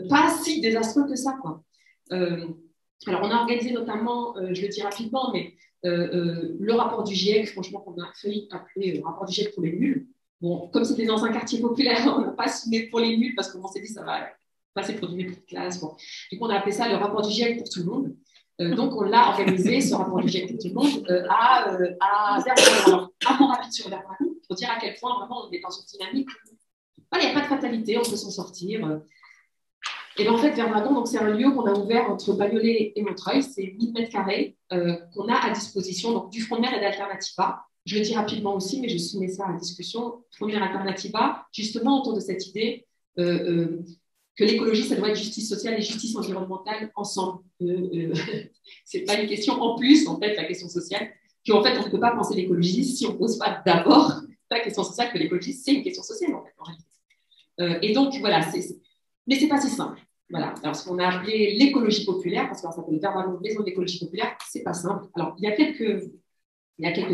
pas si désastreux que ça, quoi. Alors, on a organisé notamment, je le dis rapidement, mais le rapport du GIEC, franchement, qu'on a failli appeler le rapport du GIEC pour les nuls. Bon, comme c'était dans un quartier populaire, on n'a pas signé pour les nuls parce qu'on s'est dit ça va passer pour du mépris de classe. Bon. Du coup, on a appelé ça le rapport du GIEC pour tout le monde. Donc, on l'a organisé, ce rapport du GIEC pour tout le monde, à Pont-Rapide sur Vermont, pour dire à quel point vraiment on est dans une dynamique. Il n'y a pas de fatalité, on peut s'en sortir. Et bien, en fait, Vermont, c'est un lieu qu'on a ouvert entre Bagnolet et Montreuil, c'est 1000 m² qu'on a à disposition donc, du Front de mer et d'Alternativa. Je le dis rapidement aussi, mais je soumets ça à la discussion. Front de mer Alternativa, justement autour de cette idée que l'écologie, ça doit être justice sociale et justice environnementale ensemble. C'est pas une question en plus, en fait, la question sociale, qu'en fait, on ne peut pas penser l'écologie si on ne pose pas d'abord la question sociale, que l'écologie, c'est une question sociale, en fait, en réalité. Et donc, voilà, mais ce n'est pas si simple. Voilà. Alors, ce qu'on a appelé l'écologie populaire, parce que ça s'appelle Vermont Maison d'écologie populaire, ce n'est pas simple. Alors, il y a quelques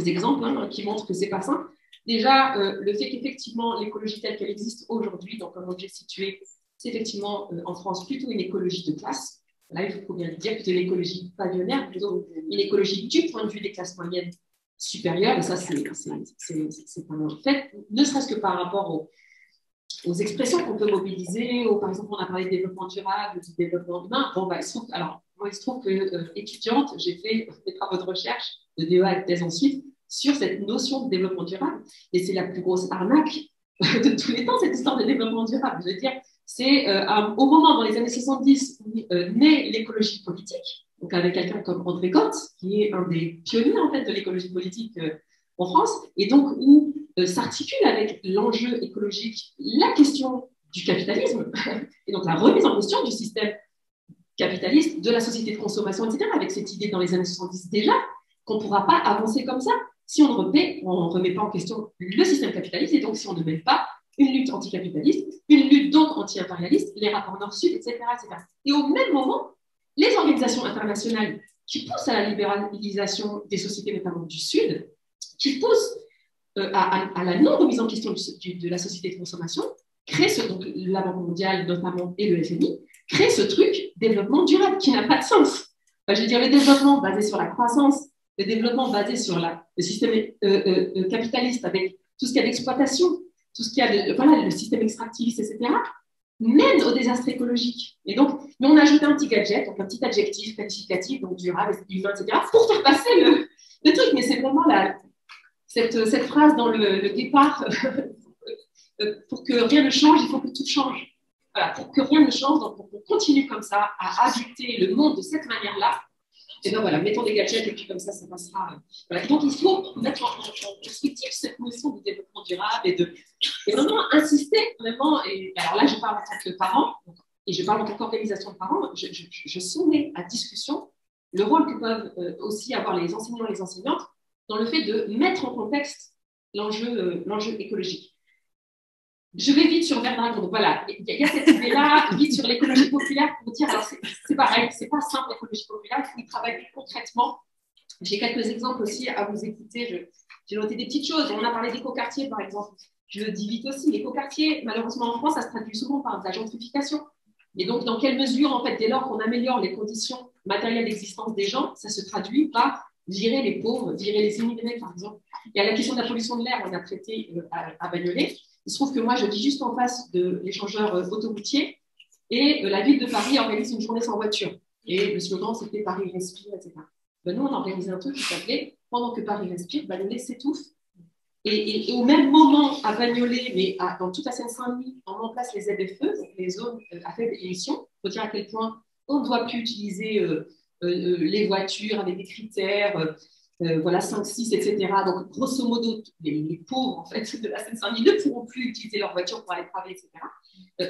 exemples qui montrent que ce n'est pas simple. Déjà, le fait qu'effectivement, l'écologie telle qu'elle existe aujourd'hui, donc un objet situé, c'est effectivement en France plutôt une écologie de classe. Là, il faut bien le dire, plutôt une écologie pavillonnaire, plutôt une écologie du point de vue des classes moyennes supérieures. Et ça, c'est un fait, ne serait-ce que par rapport aux expressions qu'on peut mobiliser. Par exemple, on a parlé de développement durable, du développement humain. Bon, il se trouve que étudiante, j'ai fait des travaux de recherche, de DEA et de thèse ensuite, sur cette notion de développement durable. Et c'est la plus grosse arnaque de tous les temps, cette histoire de développement durable. Je veux dire, c'est au moment, dans les années 70, où naît l'écologie politique, donc avec quelqu'un comme André Gortz, qui est un des pionniers en fait, de l'écologie politique en France, et donc où s'articule avec l'enjeu écologique la question du capitalisme, et donc la remise en question du système capitaliste, de la société de consommation, etc., avec cette idée dans les années 70 déjà, qu'on ne pourra pas avancer comme ça si on ne remet pas en question le système capitaliste, et donc si on ne met pas une lutte anticapitaliste, une lutte donc anti-impérialiste, les rapports nord-sud, etc., etc. Et au même moment, les organisations internationales qui poussent à la libéralisation des sociétés, notamment du Sud, qui poussent à la non-remise en question de la société de consommation, créent donc la Banque mondiale notamment et le FMI, créent ce truc développement durable qui n'a pas de sens. Enfin, je veux dire, le développement basé sur la croissance, le développement basé sur le système capitaliste avec tout ce qu'il y a d'exploitation, tout ce qu'il y a le système extractiviste, etc., mène au désastre écologique. Et donc, nous, on a ajouté un petit gadget, donc un petit adjectif qualificatif, donc durable, humain, etc., pour faire passer le truc. Mais c'est vraiment cette phrase dans le départ, pour que rien ne change, il faut que tout change. Voilà, pour que rien ne change, donc pour qu'on continue comme ça à habiter le monde de cette manière-là, et bien voilà, mettons des gadgets et puis comme ça passera. Voilà. Donc il faut mettre en perspective cette notion de développement durable et vraiment insister vraiment. Et alors là, je parle en tant que parent et je parle en tant qu'organisation de parents. Je soumets à discussion le rôle que peuvent aussi avoir les enseignants et les enseignantes dans le fait de mettre en contexte l'enjeu écologique. Je vais vite sur Verdragon. Donc voilà, il y a cette idée-là, vite sur l'écologie populaire pour dire, alors c'est pareil, c'est pas simple l'écologie populaire, il faut y travailler concrètement. J'ai quelques exemples aussi à vous écouter. J'ai noté des petites choses. On a parlé d'écoquartiers, par exemple. Je le dis vite aussi. L'écoquartier, malheureusement en France, ça se traduit souvent par de la gentrification. Et donc, dans quelle mesure, en fait, dès lors qu'on améliore les conditions matérielles d'existence des gens, ça se traduit par virer les pauvres, virer les immigrés, par exemple. Et à la question de la pollution de l'air, on a traité à Bagnolet. Il se trouve que moi, je vis juste en face de l'échangeur autoroutier et la ville de Paris organise une journée sans voiture. Et le slogan, c'était Paris respire, etc. Ben, nous, on a organisé un truc qui s'appelait Pendant que Paris respire, Bagnolet s'étouffe. Et au même moment, à Bagnolet, mais dans toute la Seine-Saint-Denis, on met en place les ZFE, donc les zones à faible émission, pour dire à quel point on ne doit plus utiliser les voitures avec des critères. Voilà, 5, 6, etc. Donc, grosso modo, les pauvres en fait, de la Seine-Saint-Denis ne pourront plus utiliser leur voiture pour aller travailler, etc.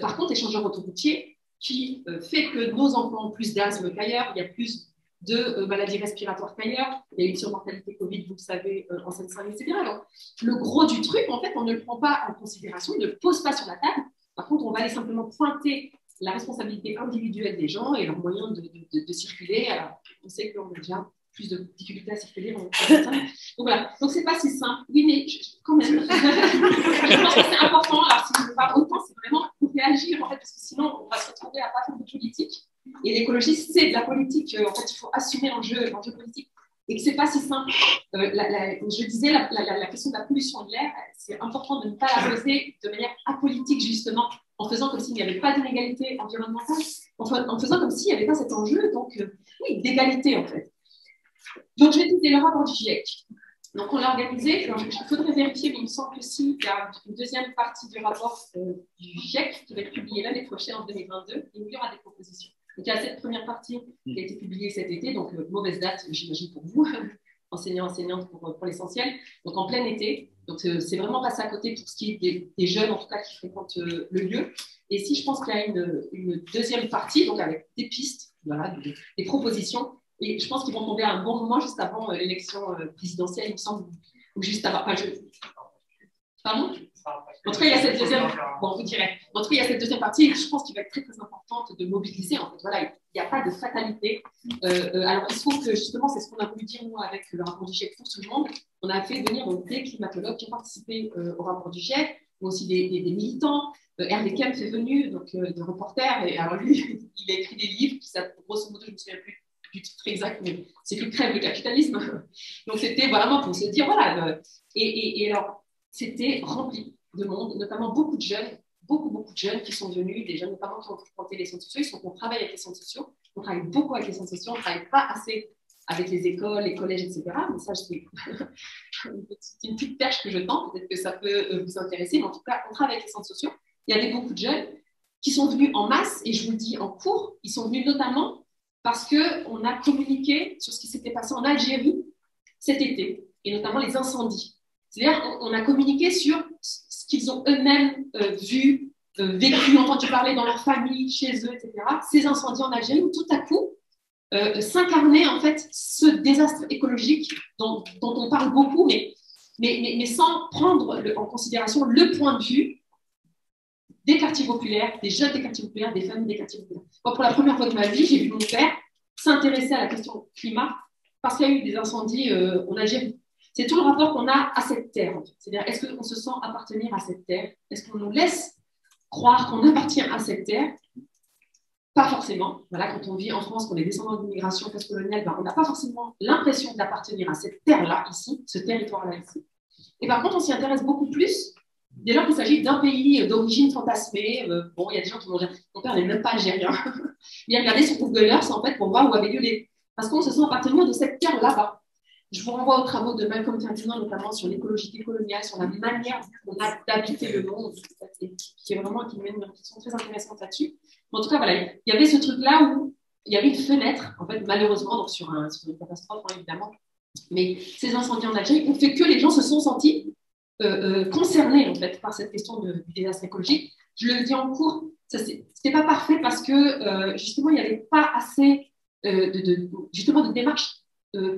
Par contre, l'échangeur autoroutier qui fait que nos enfants ont plus d'asthme qu'ailleurs, il y a plus de maladies respiratoires qu'ailleurs, il y a une surmortalité Covid, vous le savez, en Seine-Saint-Denis, etc. Donc, le gros du truc, en fait, on ne le prend pas en considération, on ne le pose pas sur la table. Par contre, on va aller simplement pointer la responsabilité individuelle des gens et leurs moyens de circuler. Alors, on sait qu'on a déjà plus de difficultés à circuler. Donc voilà, donc c'est pas si simple. Oui, mais quand même, je pense que c'est important. Alors, si on ne veut pas autant, c'est vraiment pour réagir, en fait, parce que sinon, on va se retrouver à pas faire de politique. Et l'écologie, c'est de la politique. En fait, il faut assumer l'enjeu politique. Et que c'est pas si simple. Je disais, la question de la pollution de l'air, c'est important de ne pas la poser de manière apolitique, justement, en faisant comme s'il n'y avait pas d'inégalité environnementale, en faisant comme s'il n'y avait pas cet enjeu, donc, oui, d'égalité, en fait. Donc, je vais citer le rapport du GIEC. Donc, on l'a organisé. Alors, il faudrait vérifier, mais il me semble que si, il y a une deuxième partie du rapport du GIEC qui va être publiée l'année prochaine, en 2022, et il y aura des propositions. Donc, il y a cette première partie qui a été publiée cet été, donc mauvaise date, j'imagine, pour vous, enseignantes pour l'essentiel. Donc, en plein été. Donc, c'est vraiment passé à côté pour ce qui est des jeunes, en tout cas, qui fréquentent le lieu. Et si je pense qu'il y a une deuxième partie, donc avec des pistes, voilà, des propositions. Et je pense qu'ils vont tomber à un bon moment, juste avant l'élection présidentielle, il me semble, ou juste avant. Enfin, pardon ? En tout cas, il y a cette deuxième. Bon, vous direz. En tout cas, il y a cette deuxième partie, et je pense qu'il va être très, très importante de mobiliser. En fait, voilà, il n'y a pas de fatalité. Alors, il se trouve que justement, c'est ce qu'on a voulu dire, nous, avec le rapport du GIEC pour tout le monde. On a fait venir donc, des climatologues qui ont participé au rapport du GIEC, mais aussi des militants. Hervé Kempf est venu, donc de reporter, et alors lui, il a écrit des livres qui s'appellent, grosso modo, je ne me souviens plus du titre exact, mais c'est que crève le capitalisme. Donc, c'était vraiment pour se dire, voilà. Et alors, c'était rempli de monde, notamment beaucoup de jeunes qui sont venus, des jeunes notamment qui ont fréquenté les centres sociaux, ils sont qu'on travaille avec les centres sociaux, on travaille beaucoup avec les centres sociaux, on ne travaille pas assez avec les écoles, les collèges, etc. Mais ça, c'est une petite perche que je tente, peut-être que ça peut vous intéresser, mais en tout cas, on travaille avec les centres sociaux. Il y avait beaucoup de jeunes qui sont venus en masse, et je vous le dis en cours, ils sont venus notamment parce qu'on a communiqué sur ce qui s'était passé en Algérie cet été, et notamment les incendies. C'est-à-dire qu'on a communiqué sur ce qu'ils ont eux-mêmes vu, vécu, entendu parler dans leur famille, chez eux, etc. Ces incendies en Algérie où tout à coup s'incarnait en fait ce désastre écologique dont on parle beaucoup, mais sans prendre en considération le point de vue des quartiers populaires, des jeunes des quartiers populaires, des familles des quartiers populaires. Moi, pour la première fois de ma vie, j'ai vu mon père s'intéresser à la question climat parce qu'il y a eu des incendies en Algérie. C'est tout le rapport qu'on a à cette terre. En fait. C'est-à-dire, est-ce qu'on se sent appartenir à cette terre? Est-ce qu'on nous laisse croire qu'on appartient à cette terre? Pas forcément. Voilà, quand on vit en France, qu'on est descendant d'immigration postcoloniale, ben, on n'a pas forcément l'impression d'appartenir à cette terre-là, ici, ce territoire-là, ici. Et par contre, on s'y intéresse beaucoup plus dès lors qu'il s'agit d'un pays d'origine fantasmée. Bon, il y a des gens qui vont dire mon père n'est même pas algérien. Il a regardé sur Google Earth, en fait, pour voir où avait lieu les. Parce qu'on se sent appartenir de cette terre-là-bas. Je vous renvoie aux travaux de Malcolm Ferdinand, notamment sur l'écologie décoloniale, sur la manière dont on a d'habiter le monde, qui est vraiment qui mène une réflexion très intéressante là-dessus. En tout cas, voilà, il y avait ce truc-là où il y avait une fenêtre, en fait, malheureusement, donc sur une catastrophe, hein, évidemment. Mais ces incendies en Algérie ont fait que les gens se sont sentis concernés, en fait, par cette question du désastre écologique. Je le dis en cours, c'était pas parfait parce que, justement, il n'y avait pas assez justement de démarches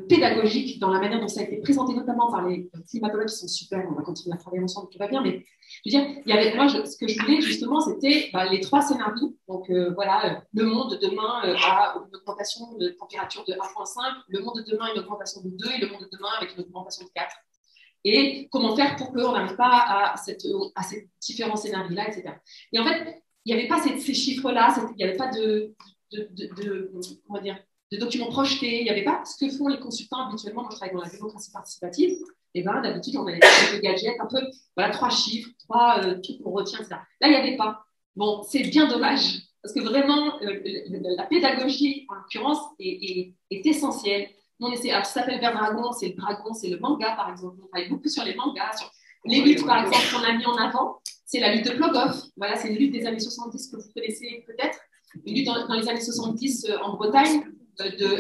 pédagogique dans la manière dont ça a été présenté, notamment par les climatologues qui sont super, on va continuer à travailler ensemble, tout va bien, mais je veux dire, il y avait, moi, ce que je voulais justement, c'était les 3 scénarios. Donc voilà, le monde de demain a une augmentation de température de 1,5, le monde de demain une augmentation de 2 et le monde de demain avec une augmentation de 4. Et comment faire pour qu'on n'arrive pas à ces différents scénarios-là, etc. Et en fait, il n'y avait pas ces chiffres-là, il n'y avait pas comment dire, de documents projetés, il n'y avait pas ce que font les consultants habituellement. Moi, je travaille dans la démocratie participative. Et bien, d'habitude, on a des gadgets, un peu, voilà, 3 chiffres, 3 trucs qu'on retient, etc. Là, il n'y avait pas. Bon, c'est bien dommage, parce que vraiment, la pédagogie, en l'occurrence, est essentielle. Alors, ça s'appelle Vert Dragon, c'est le manga, par exemple. On travaille beaucoup sur les mangas, sur les luttes, par exemple, qu'on a mis en avant. C'est la lutte de Plogoff. Voilà, c'est une lutte des années 70 que vous connaissez peut-être. Une lutte dans les années 70 en Bretagne.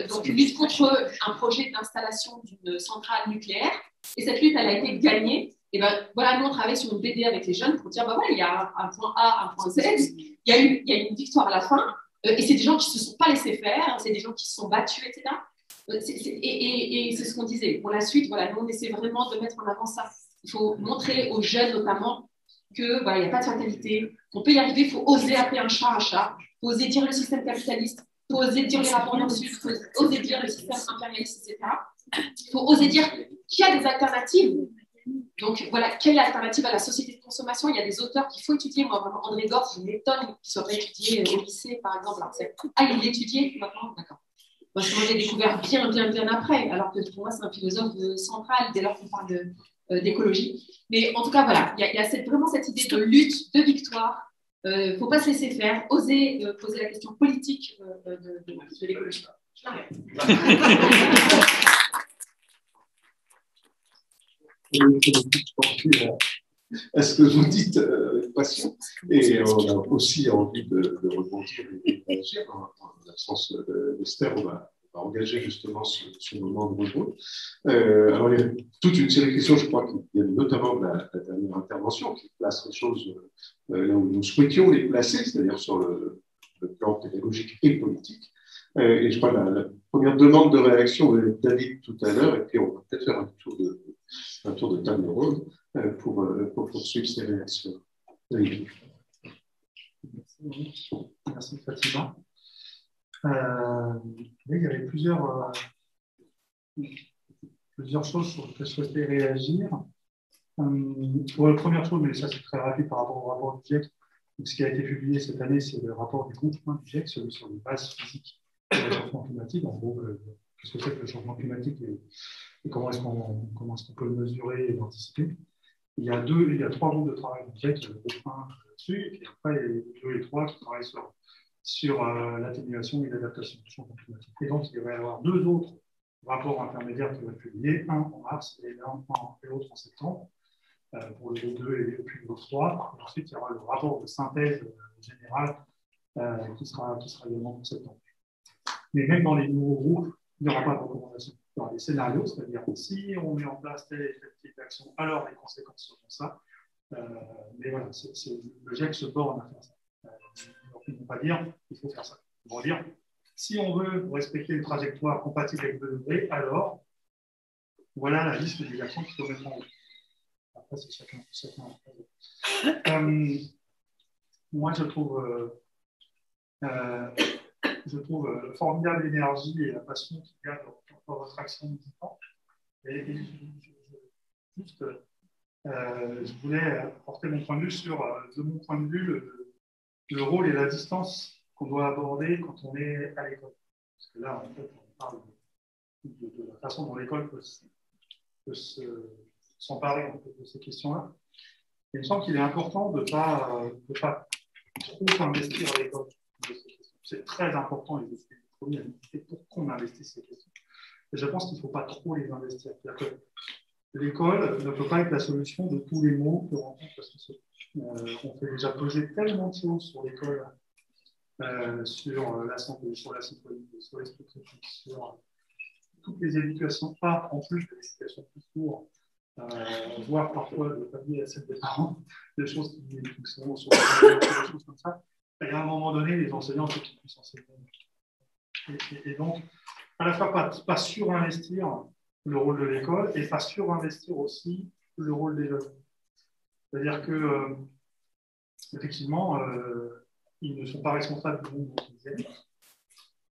Donc, une lutte contre un projet d'installation d'une centrale nucléaire. Et cette lutte, elle a été gagnée. Et ben voilà, nous, on travaille sur une BD avec les jeunes pour dire, bah ouais, il y a un point A, un point Z. Il y a une victoire à la fin. Et c'est des gens qui ne se sont pas laissés faire. C'est des gens qui se sont battus, etc. Et c'est ce qu'on disait. Pour la suite, voilà, nous, on essaie vraiment de mettre en avant ça. Il faut montrer aux jeunes, notamment, que voilà, il n'y a pas de fatalité, qu'on peut y arriver. Il faut oser appeler un chat, il faut oser dire le système capitaliste. Il faut oser dire les rapports nord-sud, il faut oser dire le système impérialiste, etc. Il faut oser dire qu'il y a des alternatives. Donc voilà, quelle est l'alternative à la société de consommation? Il y a des auteurs qu'il faut étudier. Moi, vraiment, André Gorz, je m'étonne qu'il ne soit pas étudié au lycée, par exemple. Il l'étudiait maintenant, d'accord. Parce que moi, j'ai découvert bien après, alors que pour moi, c'est un philosophe central dès lors qu'on parle d'écologie. Mais en tout cas, voilà, il y a vraiment cette idée de lutte, de victoire. Il ne faut pas se laisser faire, oser poser la question politique de l'écologie. À ce que vous dites avec passion, et on a aussi envie de rebondir et réagir. En l'absence d'Esther, on va engager justement ce moment de retour. Alors, il y a toute une série de questions, je crois, qui viennent notamment de la dernière intervention, qui place les choses là où nous souhaitions les placer, c'est-à-dire sur le plan pédagogique et politique. Et je crois que la première demande de réaction de David tout à l'heure, et puis on va peut-être faire un tour de table ronde pour poursuivre ces réactions. Oui. Merci Fatima. Il y avait plusieurs choses sur lesquelles je souhaitais réagir. Pour la première chose, mais ça c'est très rapide par rapport au rapport du GIEC. Donc, ce qui a été publié cette année, c'est le rapport du groupe 1 du GIEC, celui sur les bases physiques du changement climatique. En gros, qu'est-ce que c'est que le changement climatique et comment est-ce qu'on peut le mesurer et l'anticiper. Il y a 3 groupes de travail du GIEC, le groupe 1 dessus, et puis après, il y a les 2 et 3 qui travaillent sur l'atténuation et l'adaptation au changement climatique. Et donc, il va y avoir 2 autres rapports intermédiaires qui vont être publiés, un en mars et l'autre en septembre, pour le groupe 2 et puis le groupe 3. Et ensuite, il y aura le rapport de synthèse générale qui sera également en septembre. Mais même dans les nouveaux groupes, il n'y aura pas de recommandation. Il y aura des scénarios, c'est-à-dire si on met en place telle et telle type d'action, alors les conséquences seront ça. Mais voilà, le GIEC se borne à faire ça. Donc, ils ne vont pas dire il faut faire ça. Ils vont dire si on veut respecter une trajectoire compatible avec 2 degrés, alors voilà la liste des actions qu'il faut mettre en route. Après, c'est chacun. Moi, je trouve formidable l'énergie et la passion qu'il y a dans votre action militante. Juste, je voulais apporter mon point de vue sur, de mon point de vue, le rôle et la distance qu'on doit aborder quand on est à l'école. Parce que là, en fait, on parle de la façon dont l'école peut s'emparer de ces questions-là. Il me semble qu'il est important de ne pas trop investir à l'école. C'est très important, les esprits du premier, à méditer pourquoi on investit ces questions. Et je pense qu'il ne faut pas trop les investir. L'école ne peut pas être la solution de tous les maux que rencontre la société. On fait déjà poser tellement de choses sur l'école, sur la santé, sur la citoyenneté, sur l'esprit critique, sur toutes les éducations, pas en plus de l'éducation tout court, voire parfois de famille à celle des parents, des choses qui sont sur des choses comme ça. Et à un moment donné, les enseignants, il faut qu'ils puissent enseigner. Et donc, à la fois pas surinvestir le rôle de l'école et pas surinvestir aussi le rôle des jeunes. C'est-à-dire que, effectivement, ils ne sont pas responsables du monde dont ils aiment,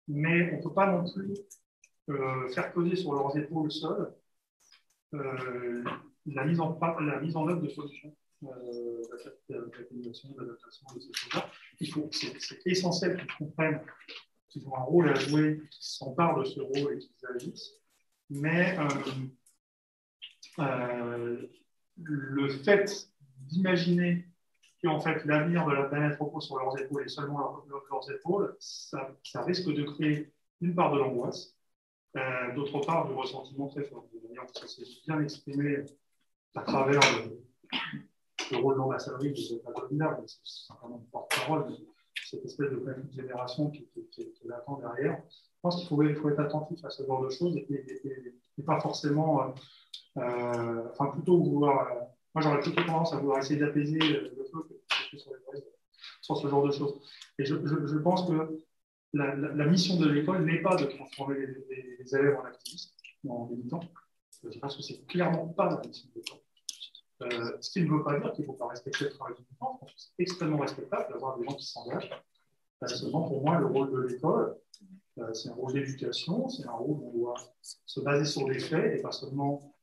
mais on ne peut pas non plus faire peser sur leurs épaules seuls la mise en œuvre de solutions d'atténuation, d'adaptation de ces choses-là. C'est essentiel qu'ils comprennent qu'ils ont un rôle à jouer, qu'ils s'emparent de ce rôle et qu'ils agissent. Mais le fait d'imaginer qu'en fait l'avenir de la planète repose sur leurs épaules et seulement leurs épaules, ça risque de créer d'une part de l'angoisse, d'autre part du ressentiment très fort. D'ailleurs, ça s'est bien exprimé à travers le rôle d'ambassadrice de Zeta Godina, c'est simplement une porte-parole, cette espèce de conflit de génération qui est latent derrière. Je pense qu'il faut être attentif à ce genre de choses et pas forcément, enfin plutôt vouloir, moi j'aurais plutôt tendance à vouloir essayer d'apaiser le feu que sur ce genre de choses. Et je pense que la mission de l'école n'est pas de transformer les élèves en activistes, en militants. Je pense que c'est clairement pas la mission de l'école. Ce qui ne veut pas dire qu'il ne faut pas respecter le travail du militant. Je pense que c'est extrêmement respectable d'avoir des gens qui s'engagent. Seulement, pour moi, le rôle de l'école, c'est un rôle d'éducation, c'est un rôle où on doit se baser sur des faits et pas seulement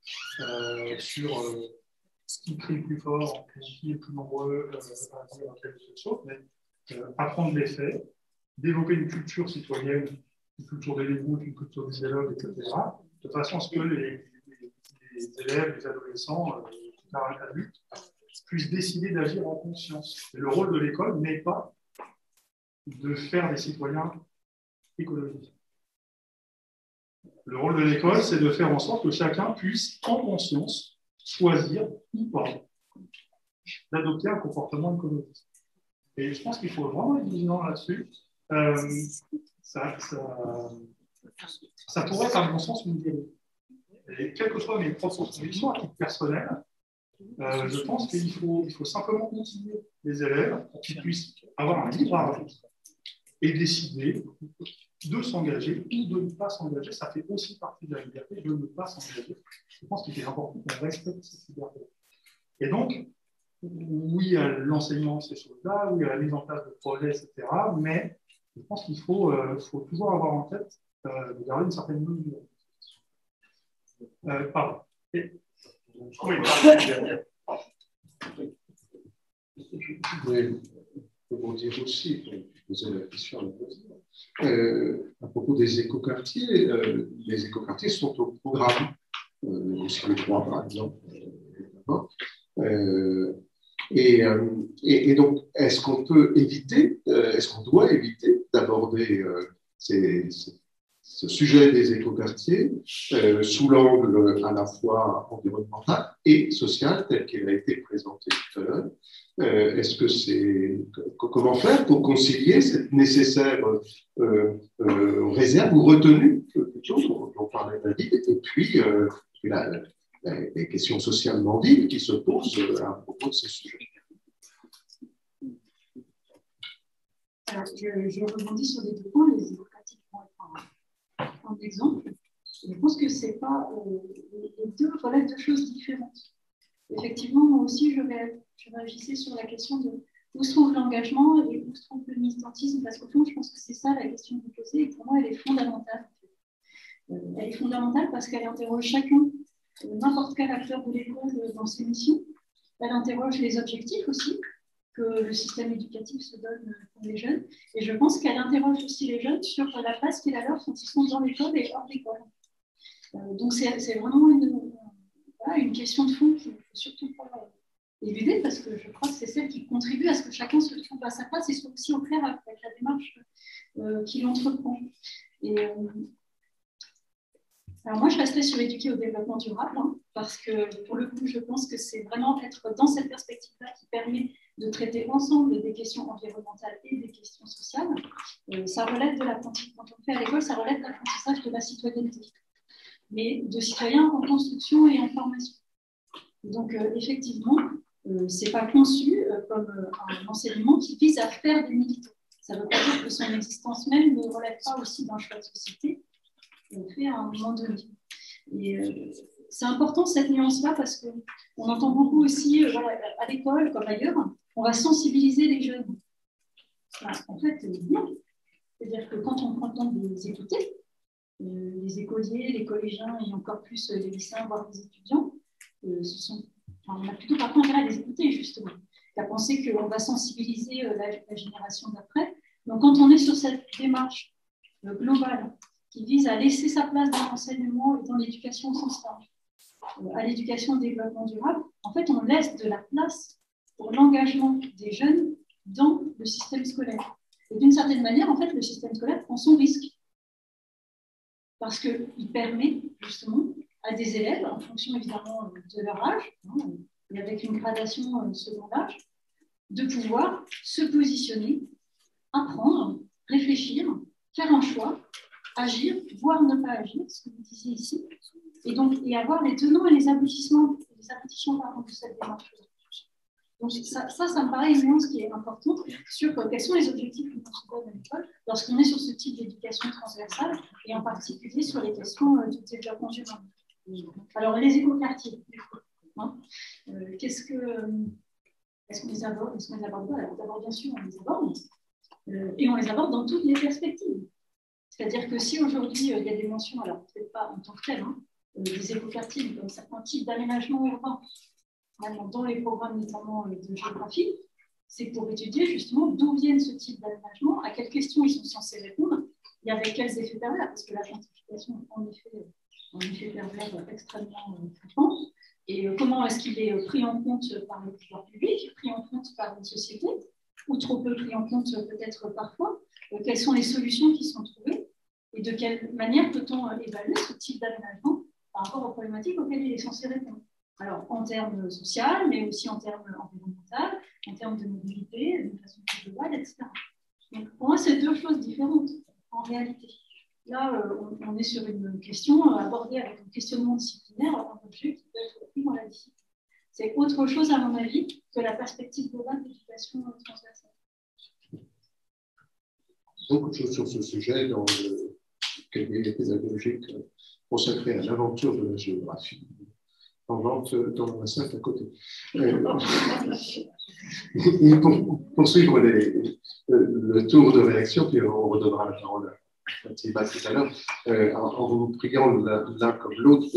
sur qui crie le plus fort, qui est le plus nombreux à dire quelque chose, mais apprendre des faits, développer une culture citoyenne, une culture de l'écoute, une culture du dialogue, etc., de façon à ce que les élèves, les adolescents, les adultes, puissent décider d'agir en conscience. Et le rôle de l'école n'est pas de faire des citoyens écologiques. Le rôle de l'école, c'est de faire en sorte que chacun puisse, en conscience, choisir ou pas d'adopter un comportement écologiste. Et je pense qu'il faut vraiment être vigilant là-dessus. Ça pourrait, à mon sens, me dire. Et quelles que soient mes propres convictions à titre personnel, je pense qu'il faut simplement outiller les élèves pour qu'ils puissent avoir un libre arbitre et décider de s'engager ou de ne pas s'engager. Ça fait aussi partie de la liberté de ne pas s'engager. Je pense qu'il est important qu'on respecte cette liberté. Et donc, oui à l'enseignement de ces choses-là, oui à la mise en place de projets, etc. Mais je pense qu'il faut toujours avoir en tête de garder une certaine mesure. Pardon. Oui, pour dire aussi, pour poser la question à propos des écoquartiers, les écoquartiers sont au programme, aussi les 3 par exemple. Et donc, est-ce qu'on peut éviter, est-ce qu'on doit éviter d'aborder ces ce sujet des écoquartiers sous l'angle à la fois environnemental et social, tel qu'il a été présenté tout à l'heure. Est-ce que comment faire pour concilier cette nécessaire réserve ou retenue, plutôt, on parlait de David, et puis les questions socialement vives qui se posent à propos de ces sujets. Alors, je rebondis sur les deux points, les éco-pratiques vont être un exemple. Je pense que c'est pas les deux relèvent de choses différentes. Effectivement, moi aussi, je réagissais sur la question de où se trouve l'engagement et où se trouve le militantisme, parce qu'au fond, je pense que c'est ça la question que vous posez, et pour moi, elle est fondamentale. Elle est fondamentale parce qu'elle interroge chacun, n'importe quel acteur de l'école dans ses missions. Elle interroge les objectifs aussi que le système éducatif se donne pour les jeunes. Et je pense qu'elle interroge aussi les jeunes sur la place qu'il a leur quand ils sont dans l'école et hors l'école. Donc c'est vraiment une question de fond qu'il ne faut surtout pas éluder, parce que je crois que c'est celle qui contribue à ce que chacun se trouve à sa place et soit aussi au clair avec la démarche qu'il entreprend. Et alors moi, je resterai sur éduquer au développement durable, parce que pour le coup, je pense que c'est vraiment être dans cette perspective-là qui permet de traiter ensemble des questions environnementales et des questions sociales. Ça relève de l'apprentissage. Quand on fait à l'école, ça relève de l'apprentissage de la citoyenneté, mais de citoyens en construction et en formation. Donc, effectivement, ce n'est pas conçu comme un enseignement qui vise à faire des militants. Ça ne veut pas dire que son existence même ne relève pas aussi d'un choix de société fait à un moment donné. Et c'est important cette nuance-là parce qu'on entend beaucoup aussi à l'école comme ailleurs, on va sensibiliser les jeunes. En fait, non. C'est-à-dire que quand on prend le temps de les écouter, les écoliers, les collégiens et encore plus les lycéens, voire les étudiants, on a plutôt parfois intérêt à les écouter justement, à penser qu'on va sensibiliser la génération d'après. Donc quand on est sur cette démarche globale qui vise à laisser sa place dans l'enseignement et dans l'éducation au sens large, à l'éducation au développement durable, en fait, on laisse de la place pour l'engagement des jeunes dans le système scolaire. Et d'une certaine manière, en fait, le système scolaire prend son risque parce qu'il permet justement à des élèves, en fonction évidemment de leur âge, et avec une gradation selon l'âge, de pouvoir se positionner, apprendre, réfléchir, faire un choix, agir, voire ne pas agir, ce que vous disiez ici, et avoir les tenants et les aboutissants de cette démarche. Donc ça me paraît une nuance qui est importante sur quels sont les objectifs que l'on se donne à l'école lorsqu'on est sur ce type d'éducation transversale, et en particulier sur les questions du développement durable. Alors les écoquartiers, est-ce qu'on les aborde? Est-ce qu'on les aborde pas? Alors d'abord, bien sûr, on les aborde, et on les aborde dans toutes les perspectives. C'est-à-dire que si aujourd'hui, il y a des mentions, alors peut-être pas en tant que tel, des écoquartiers, comme certains types d'aménagement urbain, dans les programmes notamment de géographie, c'est pour étudier justement d'où viennent ce type d'aménagement, à quelles questions ils sont censés répondre, et avec quels effets pervers, parce que la gentrification est en effet pervers extrêmement fréquent, et comment est-ce qu'il est pris en compte par le pouvoir public, pris en compte par une société, ou trop peu pris en compte peut-être parfois, quelles sont les solutions qui sont trouvées, et de quelle manière peut-on évaluer ce type d'aménagement par rapport aux problématiques auxquelles il est censé répondre. Alors, en termes sociaux, mais aussi en termes environnementaux, en termes de mobilité, de façon plus globale, etc. Donc, pour moi, c'est deux choses différentes, en réalité. Là, on est sur une question abordée avec un questionnement disciplinaire, un objet qui peut être pris dans la discipline. C'est autre chose, à mon avis, que la perspective globale d'éducation transversale. Beaucoup de choses sur ce sujet dans le cahier pédagogique consacré à l'aventure de la géographie, en vente dans la salle à côté. Et pour poursuivre le tour de réaction, puis on redonnera la parole à Thibaut tout à l'heure, en vous priant l'un comme l'autre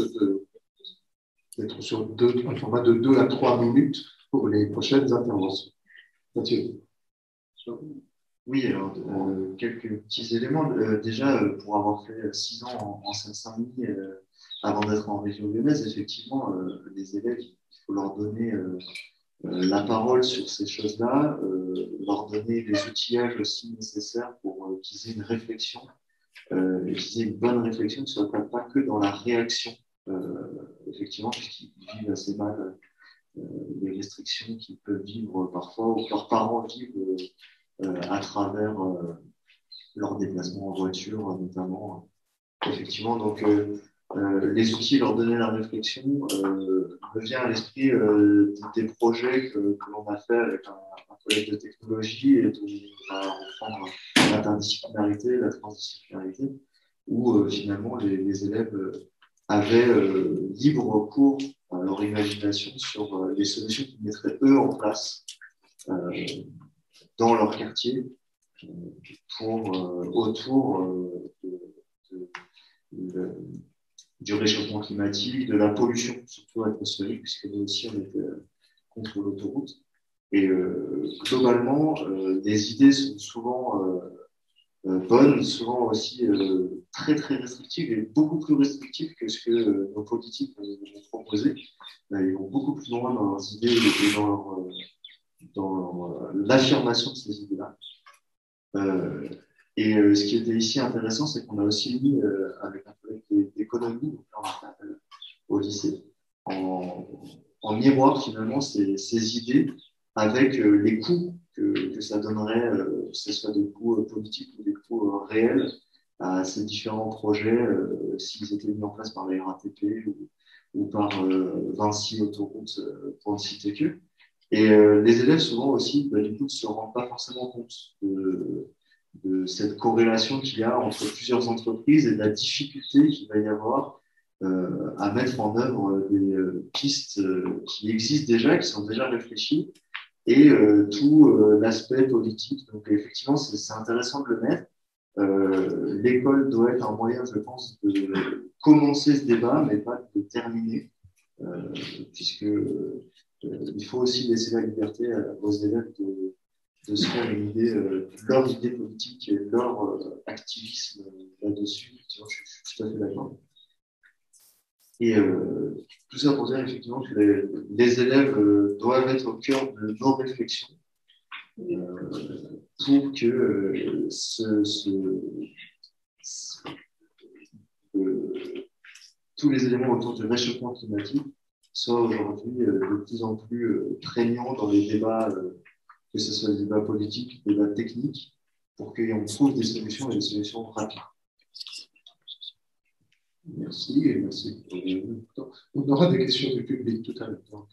d'être sur un format de 2 à 3 minutes pour les prochaines interventions. Mathieu. Oui, alors quelques petits éléments. Déjà, pour avoir fait 6 ans en Seine-Saint-Denis, avant d'être en région lyonnaise, effectivement, les élèves, il faut leur donner la parole sur ces choses-là, leur donner les outillages aussi nécessaires pour qu'ils aient une réflexion qu'ils aient une bonne réflexion, ne soient pas que dans la réaction, effectivement, puisqu'ils vivent assez mal les restrictions qu'ils peuvent vivre parfois, ou que leurs parents vivent à travers leurs déplacements en voiture, notamment. Effectivement, donc les outils, leur donner la réflexion, me vient à l'esprit des projets que l'on a fait avec un collègue de technologie et dont on va reprendre l'interdisciplinarité, la transdisciplinarité, où finalement les élèves avaient libre cours à leur imagination sur les solutions qu'ils mettraient eux en place dans leur quartier autour du réchauffement climatique, de la pollution, surtout atmosphérique, puisque nous aussi on était contre l'autoroute. Et globalement, les idées sont souvent bonnes, souvent aussi très très restrictives et beaucoup plus restrictives que ce que nos politiques ont proposé. Ils vont beaucoup plus loin dans leurs idées et dans l'affirmation de ces idées-là. Ce qui était ici intéressant, c'est qu'on a aussi mis, avec un collègue d'économie, au lycée, en miroir finalement ces idées avec les coûts que ça donnerait, que ce soit des coûts politiques ou des coûts réels à ces différents projets, s'ils étaient mis en place par la RATP ou par Vinci Autoroute, pour ne citer que. Et les élèves, souvent aussi, du coup, ne se rendent pas forcément compte de cette corrélation qu'il y a entre plusieurs entreprises et de la difficulté qu'il va y avoir à mettre en œuvre des pistes qui existent déjà, qui sont déjà réfléchies, et tout l'aspect politique. Donc effectivement, c'est intéressant de le mettre. L'école doit être un moyen, je pense, de commencer ce débat, mais pas de terminer, puisque il faut aussi laisser la liberté aux élèves de se faire une idée, leur idée politique et leur activisme là-dessus. Je suis tout à fait d'accord. Et tout ça pour dire effectivement que les élèves doivent être au cœur de nos réflexions pour que tous les éléments autour du réchauffement climatique soient aujourd'hui de plus en plus prégnants dans les débats, que ce soit des débats politiques, des débats techniques, pour qu'on trouve des solutions et des solutions rapides. Merci, et merci pour temps. On aura des questions du public tout à l'heure, dans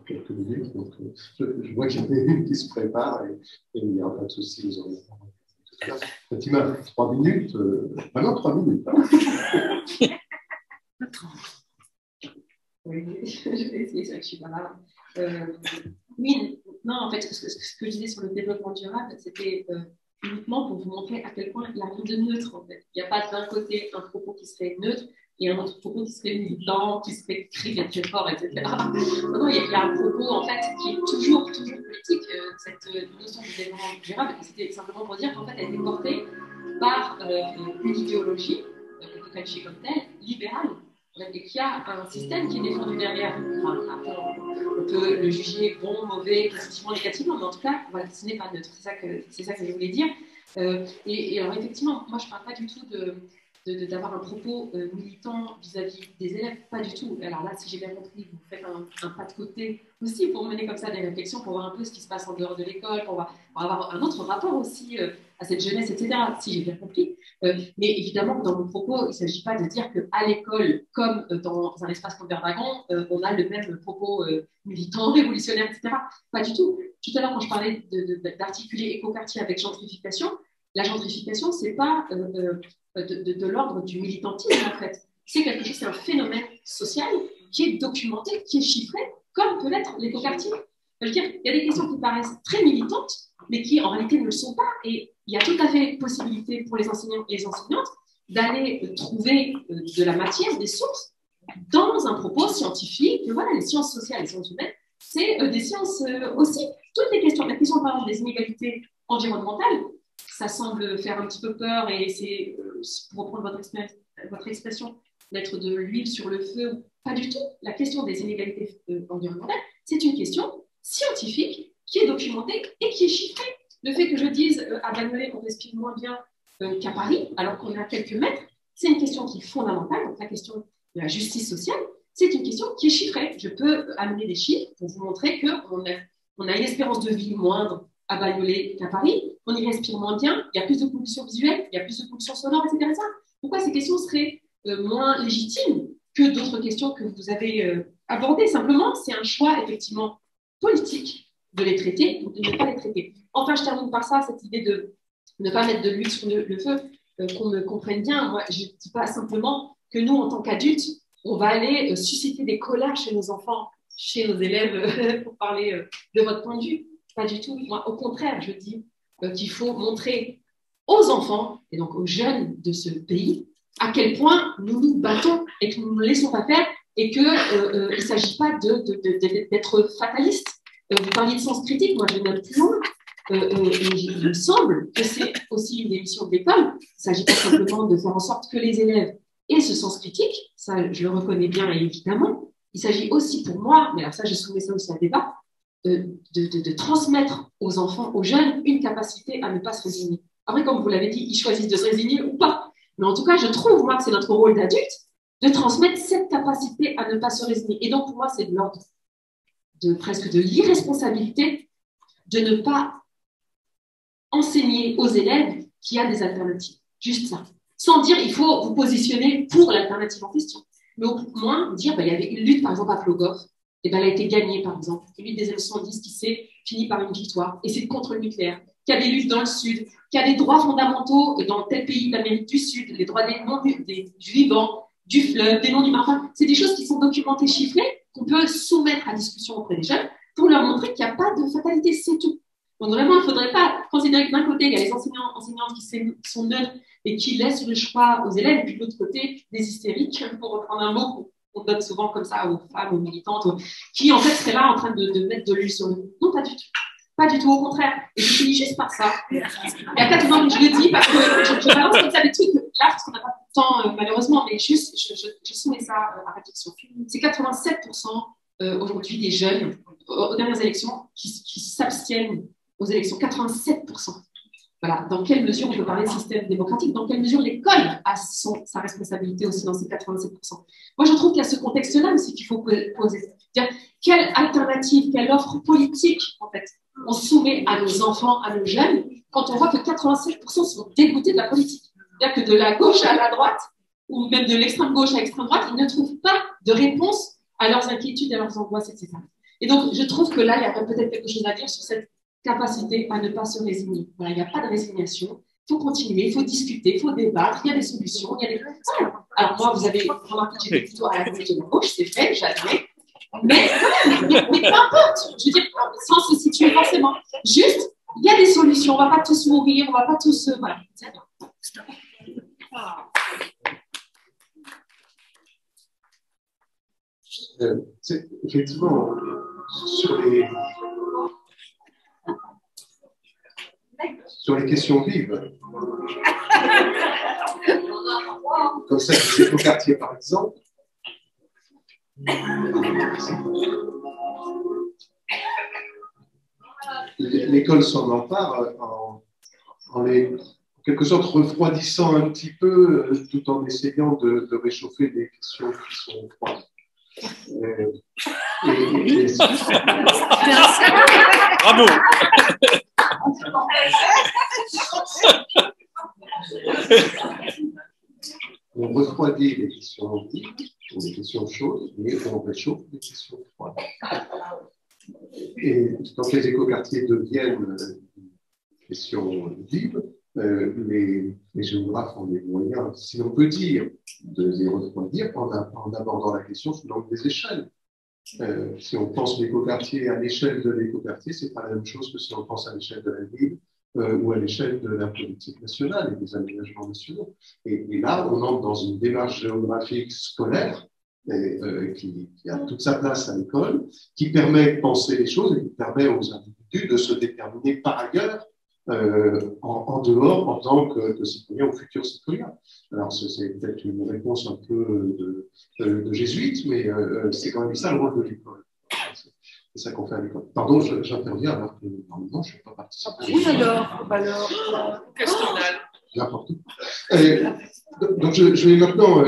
quelques minutes. Donc, je vois qu'il y en a une qui se prépare et il n'y aura pas de souci, vous aurez tout à l'heure. Fatima, 3 minutes. Maintenant, 3 minutes. Oui, je vais essayer, c'est vrai que je suis pas là. Oui, non, en fait, ce que je disais sur le développement durable, c'était uniquement pour vous montrer à quel point il n'y a rien de neutre, en fait. Il n'y a pas d'un côté un propos qui serait neutre et un autre propos qui serait militant, qui serait crié très fort, etc. Non, il y a un propos, en fait, qui est toujours politique. Cette notion de développement durable, c'était simplement pour dire qu'en fait, elle était portée par une idéologie, qu'on peut qualifier comme telle, libérale, et qu'il y a un système qui est défendu derrière. Enfin, après, on peut le juger bon, mauvais, positivement, négativement, mais en tout cas, voilà, ce n'est pas neutre. C'est ça que je voulais dire. Et alors, effectivement, moi, je ne parle pas du tout d'avoir un propos militant vis-à-vis des élèves, pas du tout. Alors là, si j'ai bien compris, vous faites un pas de côté aussi pour mener comme ça des réflexions, pour voir un peu ce qui se passe en dehors de l'école, pour avoir un autre rapport aussi à cette jeunesse, etc., si j'ai bien compris. Mais évidemment, dans mon propos, il ne s'agit pas de dire qu'à l'école, comme dans un espace comme Berbagon, on a le même propos militant, révolutionnaire, etc. Pas du tout. Tout à l'heure, quand je parlais d'articuler écoquartier avec gentrification, la gentrification, ce n'est pas de l'ordre du militantisme, en fait. C'est quelque chose, c'est un phénomène social qui est documenté, qui est chiffré, comme peut l'être l'écoquartier. Je veux dire, il y a des questions qui paraissent très militantes, mais qui en réalité ne le sont pas. Et il y a tout à fait possibilité pour les enseignants et les enseignantes d'aller trouver de la matière, des sources, dans un propos scientifique. Voilà, les sciences sociales, les sciences humaines, c'est des sciences aussi. Toutes les questions, la question par exemple des inégalités environnementales, ça semble faire un petit peu peur et c'est, pour reprendre votre expression, mettre de l'huile sur le feu. Pas du tout. La question des inégalités environnementales, c'est une question scientifique qui est documentée et qui est chiffrée. Le fait que je dise à Bagnolet on respire moins bien qu'à Paris, alors qu'on est à quelques mètres. C'est une question qui est fondamentale, donc la question de la justice sociale, c'est une question qui est chiffrée. Je peux amener des chiffres pour vous montrer qu'on a une espérance de vie moindre à Bagnolet qu'à Paris, on y respire moins bien, il y a plus de pollution visuelle, il y a plus de pollution sonore, etc. Pourquoi ces questions seraient moins légitimes que d'autres questions que vous avez abordées? Simplement, c'est un choix effectivement politique de les traiter ou de ne pas les traiter. Enfin, je termine par ça, cette idée de ne pas mettre de l'huile sur le feu, qu'on me comprenne bien. Moi, je ne dis pas simplement que nous, en tant qu'adultes, on va aller susciter des colères chez nos enfants, chez nos élèves, pour parler de votre point de vue. Pas du tout. Moi, au contraire, je dis qu'il faut montrer aux enfants, et donc aux jeunes de ce pays, à quel point nous nous battons et que nous ne laissons pas faire et qu'il ne s'agit pas d'être fataliste. Vous parliez de sens critique, moi je note plus loin. Il me semble que c'est aussi une des missions de l'école. Il ne s'agit pas simplement de faire en sorte que les élèves aient ce sens critique, ça je le reconnais bien et évidemment. Il s'agit aussi pour moi, mais alors ça je soumets ça aussi à débat, de transmettre aux enfants, aux jeunes, une capacité à ne pas se résigner. Après, comme vous l'avez dit, ils choisissent de se résigner ou pas. Mais en tout cas, je trouve, moi, que c'est notre rôle d'adulte de transmettre cette capacité à ne pas se résigner. Et donc, pour moi, c'est de l'ordre presque de l'irresponsabilité de ne pas enseigner aux élèves qu'il y a des alternatives. Juste ça. Sans dire, il faut vous positionner pour l'alternative en question. Mais au moins, dire, il y avait une lutte, par exemple, à Plogoff, et elle a été gagnée, par exemple. Une lutte des années 70 qui s'est finie par une victoire. Et c'est contre le nucléaire. Qu'il y a des luttes dans le Sud, qu'il y a des droits fondamentaux dans tel pays d'Amérique du Sud, les droits du Liban, du fleuve, des noms du Maroc. C'est des choses qui sont documentées, chiffrées, qu'on peut soumettre à discussion auprès des jeunes pour leur montrer qu'il n'y a pas de fatalité, c'est tout. Donc vraiment, il ne faudrait pas considérer que d'un côté, il y a les enseignantes qui sont neutres et qui laissent le choix aux élèves, et puis de l'autre côté, des hystériques, pour reprendre un mot qu'on donne souvent comme ça aux femmes, aux militantes, qui en fait seraient là en train de mettre de l'huile sur le feu. Non, pas du tout. Pas du tout, au contraire. Et je finis juste par ça. Il y a 4 ans que je le dis parce que je balance comme ça des trucs là, parce qu'on n'a pas de temps malheureusement, mais juste, je soumets ça à réflexion. C'est 87% aujourd'hui des jeunes aux dernières élections qui s'abstiennent aux élections. 87%. Voilà. Dans quelle mesure on peut parler de système démocratique? Dans quelle mesure l'école a sa responsabilité aussi dans ces 87%? Moi, je trouve qu'il y a ce contexte-là aussi qu'il faut poser. C'est-à-dire, quelle alternative, quelle offre politique, en fait, on soumet à nos enfants, à nos jeunes, quand on voit que 87% sont dégoûtés de la politique. C'est-à-dire que de la gauche à la droite, ou même de l'extrême gauche à l'extrême droite, ils ne trouvent pas de réponse à leurs inquiétudes, à leurs angoisses, etc. Et donc, je trouve que là, il y a peut-être quelque chose à dire sur cette capacité à ne pas se résigner. Voilà, il n'y a pas de résignation. Il faut continuer, il faut discuter, il faut débattre, il y a des solutions, il y a des... Alors moi, vous avez remarqué que j'étais plutôt à la gauche de la gauche, c'est fait, j'admets. Mais peu importe, je veux dire, sans se situer forcément. Juste, il y a des solutions, on ne va pas tous mourir, on ne va pas tous... voilà. Effectivement, sur les questions vives, comme celle des écoquartiers par exemple, l'école s'en empare en quelque sorte refroidissant un petit peu tout en essayant de réchauffer des questions qui sont froides. Bravo. On refroidit les questions vives ou les questions chaudes, mais on réchauffe les questions froides. Et quand les écoquartiers deviennent des questions vives, les géographes ont les moyens, si on peut dire, de les refroidir en abordant la question sous l'angle des échelles. Si on pense l'écoquartier à l'échelle de l'écoquartier, c'est pas la même chose que si on pense à l'échelle de la ville ou à l'échelle de la politique nationale et des aménagements nationaux. Et là, on entre dans une démarche géographique scolaire qui a toute sa place à l'école, qui permet de penser les choses et qui permet aux individus de se déterminer par ailleurs en dehors en tant que citoyen ou futur citoyen. Alors, c'est peut-être une réponse un peu de jésuite, mais c'est quand même ça le rôle de l'école. C'est ça qu'on fait à l'école. Pardon, j'interviens alors que normalement, je ne suis pas participant. Oui, alors. Qu'est-ce qu'on a? n'importe où. Donc, je vais maintenant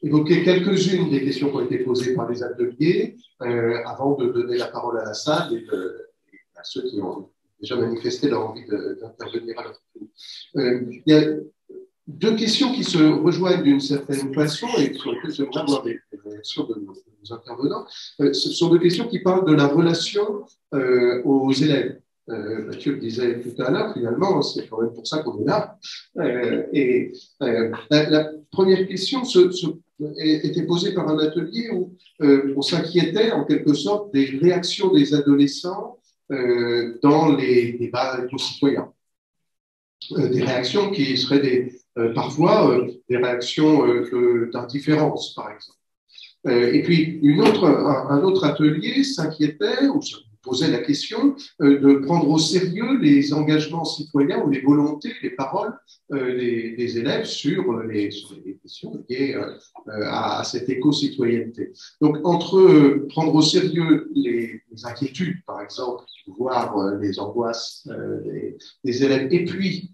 évoquer quelques-unes des questions qui ont été posées par les ateliers avant de donner la parole à la salle et à ceux qui ont déjà manifesté leur envie d'intervenir à leur tour. Il y a deux questions qui se rejoignent d'une certaine façon et sur lesquelles j'aimerais avoir des réactions de nos intervenants. Ce sont deux questions qui parlent de la relation aux élèves. Mathieu le disait tout à l'heure, finalement, c'est quand même pour ça qu'on est là. La première question était posée par un atelier où on s'inquiétait en quelque sorte des réactions des adolescents dans les débats concitoyens. Des réactions qui seraient parfois des réactions d'indifférence, par exemple. Et puis, un autre atelier s'inquiétait ou se posait la question de prendre au sérieux les engagements citoyens ou les volontés, les paroles des élèves sur les questions liées à cette éco-citoyenneté. Donc, entre prendre au sérieux les inquiétudes, par exemple, voire les angoisses des élèves, et puis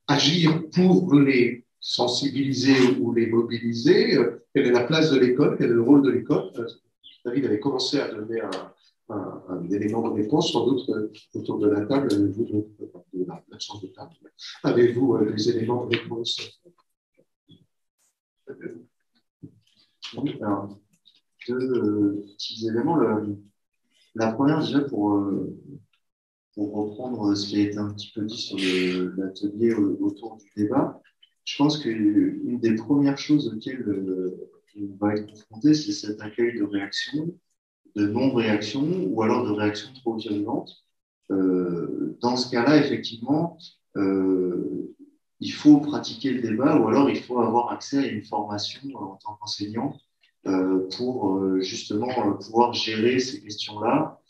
agir pour les sensibiliser ou les mobiliser, quelle est la place de l'école, quel est le rôle de l'école. David avait commencé à donner un élément de réponse, sans doute autour de la table, de l'absence de table. Avez-vous des éléments de réponse? Oui, alors, deux petits éléments. La première, déjà, pour reprendre ce qui a été un petit peu dit sur l'atelier autour du débat, je pense qu'une des premières choses auxquelles on va être confronté, c'est cet accueil de réaction, de non-réaction ou alors de réaction trop violente. Dans ce cas-là, effectivement, il faut pratiquer le débat ou alors il faut avoir accès à une formation en tant qu'enseignant pour justement pouvoir gérer ces questions-là,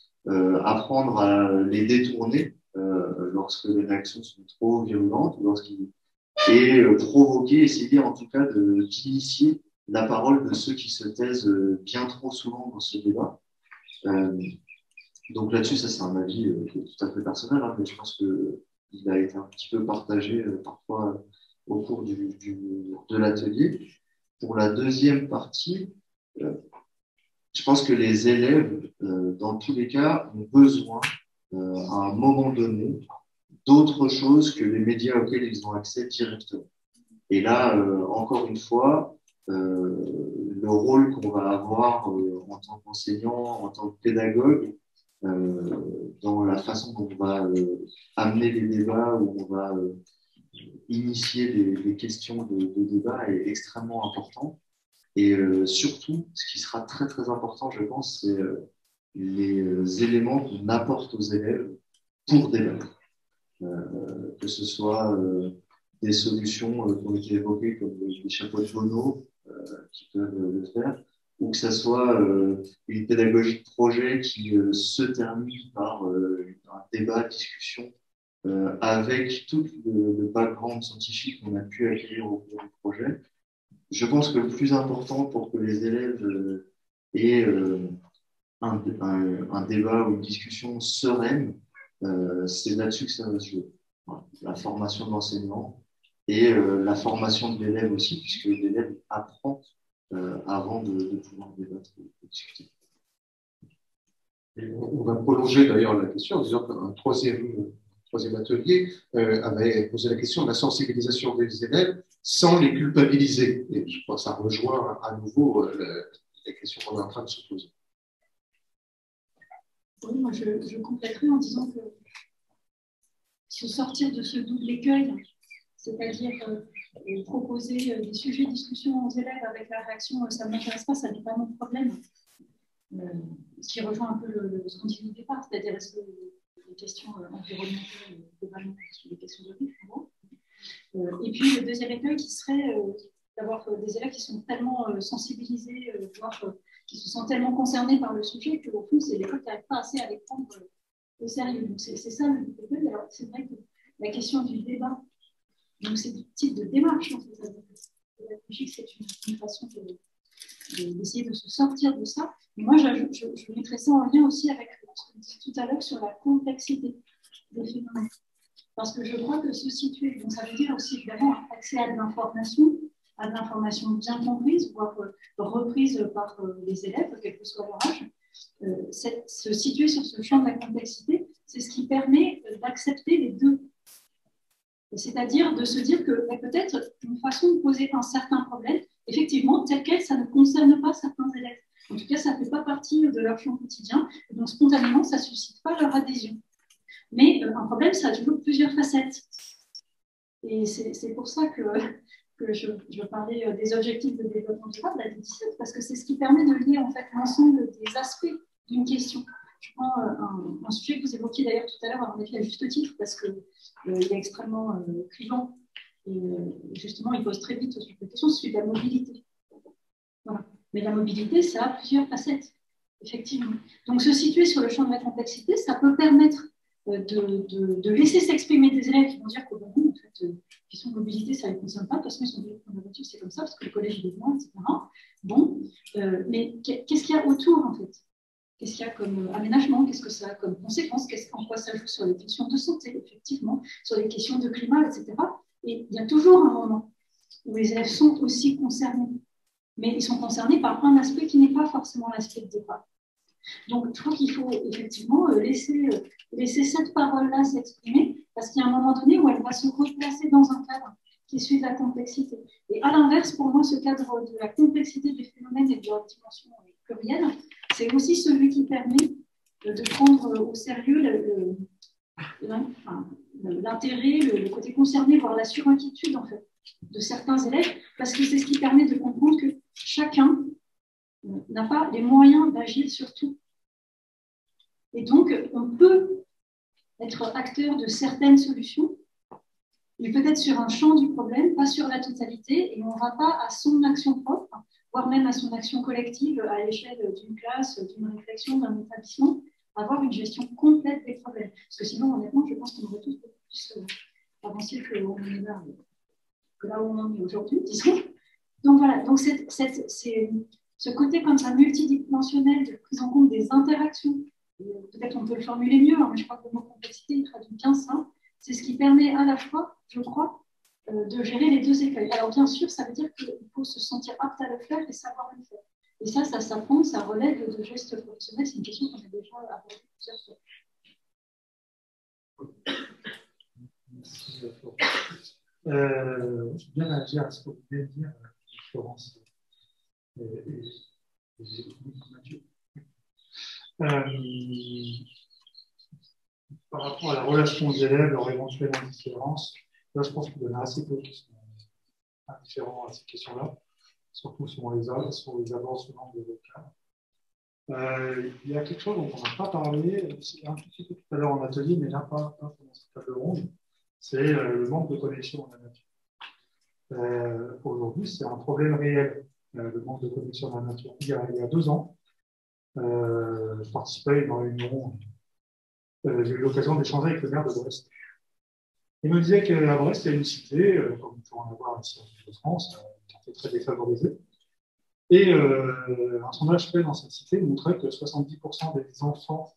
apprendre à les détourner lorsque les réactions sont trop virulentes et provoquer, essayer en tout cas d'initier la parole de ceux qui se taisent bien trop souvent dans ce débat. Donc là-dessus, ça c'est un avis tout à fait personnel, hein, mais je pense qu'il a été un petit peu partagé parfois au cours de l'atelier. Pour la deuxième partie, je pense que les élèves, dans tous les cas, ont besoin, à un moment donné, d'autre chose que les médias auxquels ils ont accès directement. Et là, encore une fois, le rôle qu'on va avoir en tant qu'enseignant, en tant que pédagogue, dans la façon dont on va amener les débats, où on va initier des questions de débat est extrêmement important. Et surtout, ce qui sera très très important, je pense, c'est les éléments qu'on apporte aux élèves pour débattre. Que ce soit des solutions qui ont été évoquées comme des chapeaux de Bono qui peuvent le faire, ou que ce soit une pédagogie de projet qui se termine par un débat, discussion avec tout le background scientifique qu'on a pu acquérir au cours du projet. Je pense que le plus important pour que les élèves aient un débat ou une discussion sereine, c'est là-dessus que ça va se jouer. Voilà. La formation de l'enseignant et la formation de l'élève aussi, puisque l'élève apprend avant de pouvoir débattre et discuter. Et on va prolonger d'ailleurs la question en disant qu'un troisième atelier avait posé la question de la sensibilisation des élèves sans les culpabiliser. Et je crois que ça rejoint à nouveau les questions qu'on est en train de se poser. Oui, moi je compléterai en disant que se sortir de ce double écueil, c'est-à-dire proposer des sujets de discussion aux élèves avec la réaction ça ne m'intéresse pas, ça n'est pas mon problème. Ce qui rejoint un peu ce qu'on disait au départ, c'est-à-dire est-ce que les questions environnementales, globalement, sont des questions de vie, et puis le deuxième écueil qui serait d'avoir des élèves qui sont tellement sensibilisés, voire qui se sentent tellement concernés par le sujet qu'au fond, c'est l'école qui n'arrive pas assez à les prendre au sérieux. Donc c'est ça le écueil. Alors c'est vrai que la question du débat, donc c'est du type de démarche, en fait. La logique, c'est une façon d'essayer de se sortir de ça. Et moi, je mettrais ça en lien aussi avec ce que je disais tout à l'heure sur la complexité des phénomènes. Parce que je crois que se situer, donc ça veut dire aussi évidemment accès à de l'information bien comprise, voire reprise par les élèves, quel que soit leur âge. Se situer sur ce champ de la complexité, c'est ce qui permet d'accepter les deux. C'est-à-dire de se dire que peut-être une façon de poser un certain problème, effectivement, tel quel, ça ne concerne pas certains élèves. En tout cas, ça ne fait pas partie de leur champ quotidien, et donc spontanément, ça ne suscite pas leur adhésion. Mais un problème, ça a toujours plusieurs facettes. Et c'est pour ça que je parlais des objectifs de développement durable, la 17, parce que c'est ce qui permet de lier en fait l'ensemble des aspects d'une question. Je prends un sujet que vous évoquiez d'ailleurs tout à l'heure, en effet à juste titre, parce qu'il est extrêmement clivant. Et justement, il pose très vite ce type de question, celui de la mobilité. Voilà. Mais la mobilité, ça a plusieurs facettes, effectivement. Donc, se situer sur le champ de la complexité, ça peut permettre de laisser s'exprimer des élèves qui vont dire que, bon, en fait, question de mobilité, ça ne les concerne pas, parce qu'ils sont obligés de prendre la voiture, c'est comme ça, parce que le collège est besoin, etc. Bon, mais qu'est-ce qu'il y a autour, en fait? Qu'est-ce qu'il y a comme aménagement? Qu'est-ce que ça a comme conséquence? En quoi ça joue sur les questions de santé, effectivement, sur les questions de climat, etc. Et il y a toujours un moment où les élèves sont aussi concernés. Mais ils sont concernés par un aspect qui n'est pas forcément l'aspect de départ. Donc, je crois qu'il faut effectivement laisser cette parole-là s'exprimer, parce qu'il y a un moment donné où elle va se replacer dans un cadre qui est celui de la complexité. Et à l'inverse, pour moi, ce cadre de la complexité des phénomènes et de leur dimension plurielle, c'est aussi celui qui permet de prendre au sérieux l'intérêt, le côté concerné, voire la surinquiétude, en fait, de certains élèves, parce que c'est ce qui permet de comprendre que chacun n'a pas les moyens d'agir sur tout. Et donc, on peut être acteur de certaines solutions, mais peut-être sur un champ du problème, pas sur la totalité, et on ne va pas à son action propre, voire même à son action collective à l'échelle d'une classe, d'une réflexion, d'un établissement, avoir une gestion complète des problèmes. Parce que sinon, honnêtement, je pense qu'on aurait tous beaucoup plus avancé que là où on en est aujourd'hui, disons. Donc voilà, donc c'est ce côté comme ça multidimensionnel de prise en compte des interactions. Peut-être on peut le formuler mieux, hein, mais je crois que le mot complexité, il traduit bien ça. C'est ce qui permet à la fois, je crois, de gérer les deux écueils. Alors bien sûr, ça veut dire qu'il faut se sentir apte à le faire et savoir le faire. Et ça s'apprend, ça relève de gestes professionnels. C'est une question qu'on a déjà abordée plusieurs fois. Merci, Florence. Je vais bien réagir à ce que vous venez de dire, Florence et Mathieu. Par rapport à la relation aux élèves, leur éventuelle indifférence, là, je pense qu'il y en a assez peu qui sont indifférents à ces questions-là, surtout si on les aborde selon des locales. Il y a quelque chose dont on n'a pas parlé, c'est un petit peu tout à l'heure en atelier, mais là, pas pendant cette table ronde, c'est le manque de connexion à la nature. Aujourd'hui, c'est un problème réel, le manque de connexion à la nature. Il y a 2 ans, je participais à une réunion, j'ai eu l'occasion d'échanger avec le maire de Brest. Il me disait qu'à Brest, il y a une cité, comme il faut en avoir ici en France, qui est très défavorisée. Et un sondage fait dans cette cité montrait que 70% des enfants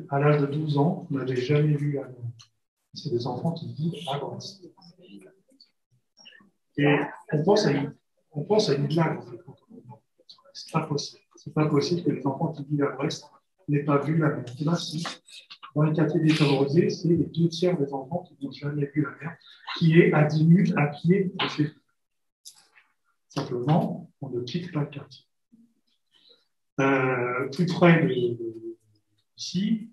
à l'âge de 12 ans n'avaient jamais vu la mer. C'est des enfants qui vivent à Brest. Et on pense à une blague, en fait. C'est pas possible. C'est pas possible que les enfants qui vivent à Brest n'aient pas vu la mer. Et là, si, dans les quartiers défavorisés, c'est les 2/3 des enfants qui n'ont jamais vu la mer, qui est à 10 minutes à pied de chez eux. Simplement, on ne quitte pas le quartier. Plus près d'ici,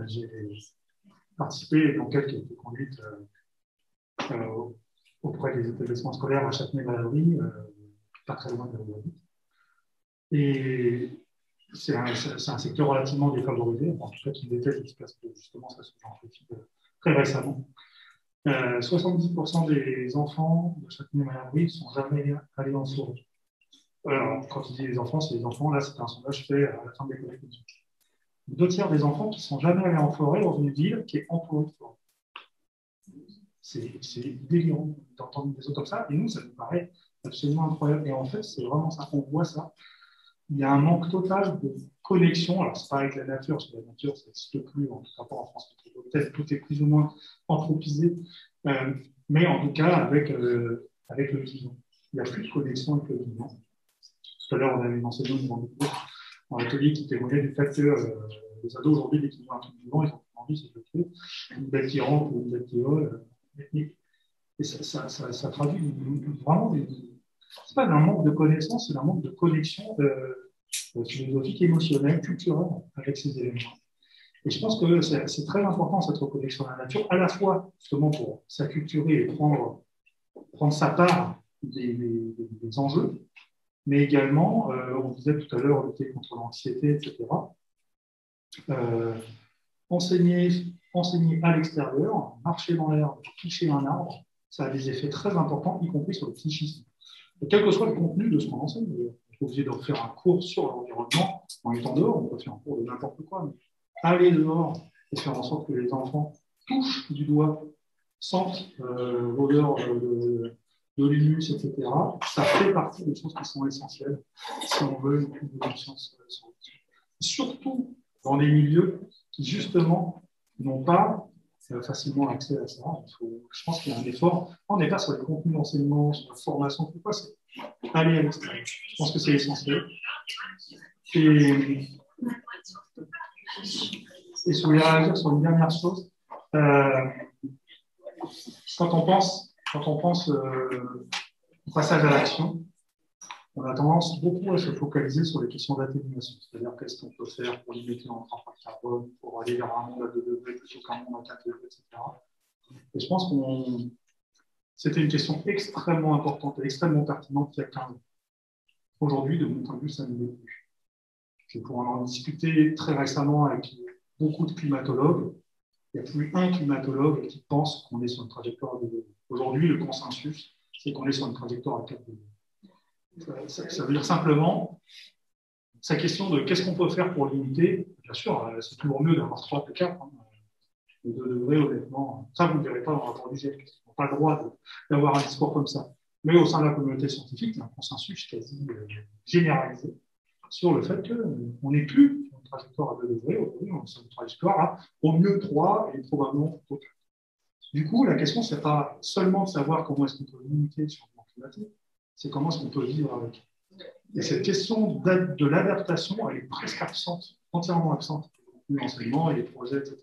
j'ai participé à une enquête qui a été conduite auprès des établissements scolaires à Châtenay-Malabry, pas très loin de la ville. Et c'est un secteur relativement défavorisé, en tout cas qui l'était parce que justement ça se gentrifie très récemment. 70% des enfants de Châtenay-Malabry ne sont jamais allés en forêt. Alors, quand je dis les enfants, c'est les enfants, là c'est un sondage fait à la fin des collèges. 2/3 des enfants qui ne sont jamais allés en forêt dans une ville qui est entourée de forêt. C'est délirant d'entendre des autres comme ça, et nous, ça nous paraît absolument incroyable. Et en fait, c'est vraiment ça, on voit ça. Il y a un manque total de connexion. Alors, c'est pas avec la nature, parce que la nature, ça n'existe plus, en tout cas pas en France, peut-être tout est plus ou moins anthropisé, mais en tout cas avec le vivant. Il n'y a plus de connexion avec le vivant. Tout à l'heure, on avait une enseignante en atelier qui témoignait du fait que les ados aujourd'hui, dès qu'ils voient un truc vivant, ils ont envie, c'est de le tuer. Une bête qui rampe ou une bête qui vole. Et ça traduit vraiment c'est pas un manque de connaissance, c'est un manque de connexion philosophique, émotionnelle, culturelle avec ces éléments. Et je pense que c'est très important cette reconnexion à la nature, à la fois justement pour s'acculturer et prendre sa part des enjeux, mais également, on disait tout à l'heure, lutter contre l'anxiété, etc. Enseigner à l'extérieur, marcher dans l'herbe, toucher un arbre, ça a des effets très importants, y compris sur le psychisme. Et quel que soit le contenu de ce qu'on enseigne, on est obligé de faire un cours sur l'environnement en étant dehors, on peut faire un cours de n'importe quoi, mais aller dehors et faire en sorte que les enfants touchent du doigt, sentent l'odeur de l'humus, etc. Ça fait partie des choses qui sont essentielles si on veut une prise de conscience sur le sujet. Surtout dans des milieux qui, justement, n'ont pas facilement accès à ça. Je pense qu'il y a un effort. On n'est pas sur les contenus d'enseignement, sur la formation, tout ça, c'est aller à l'extérieur. Je pense que c'est essentiel. Et je voulais réagir sur une dernière chose. Quand on pense au passage à l'action, on a tendance beaucoup à se focaliser sur les questions d'atténuation, c'est-à-dire qu'est-ce qu'on peut faire pour limiter l'empreinte carbone, pour aller vers un monde à 2 degrés plutôt qu'un monde à 4 degrés, etc. Et je pense que c'était une question extrêmement importante et extrêmement pertinente il y a 15 ans. Aujourd'hui, de mon point de vue, ça ne l'est plus. Je pourrais en discuter très récemment avec beaucoup de climatologues. Il n'y a plus un climatologue qui pense qu'on est sur une trajectoire à 2 degrés. Aujourd'hui, le consensus, c'est qu'on est sur une trajectoire à 4 degrés. Ça veut dire simplement, sa question de qu'est-ce qu'on peut faire pour limiter, bien sûr, c'est toujours mieux d'avoir 3 que 4. Les 2 degrés, honnêtement, ça, vous ne le verrez pas dans le rapport du GIEC. Ils n'ont pas le droit d'avoir un discours comme ça. Mais au sein de la communauté scientifique, il y a un consensus quasi généralisé sur le fait qu'on n'est plus sur une trajectoire à 2 degrés. Aujourd'hui, on est sur une trajectoire à au mieux 3 et probablement plutôt 4. Du coup, la question, ce n'est pas seulement de savoir comment est-ce qu'on peut limiter le changement climatique, c'est comment est-ce qu'on peut vivre avec. Et cette question de l'adaptation, elle est presque absente, entièrement absente dans l'enseignement et les projets, etc.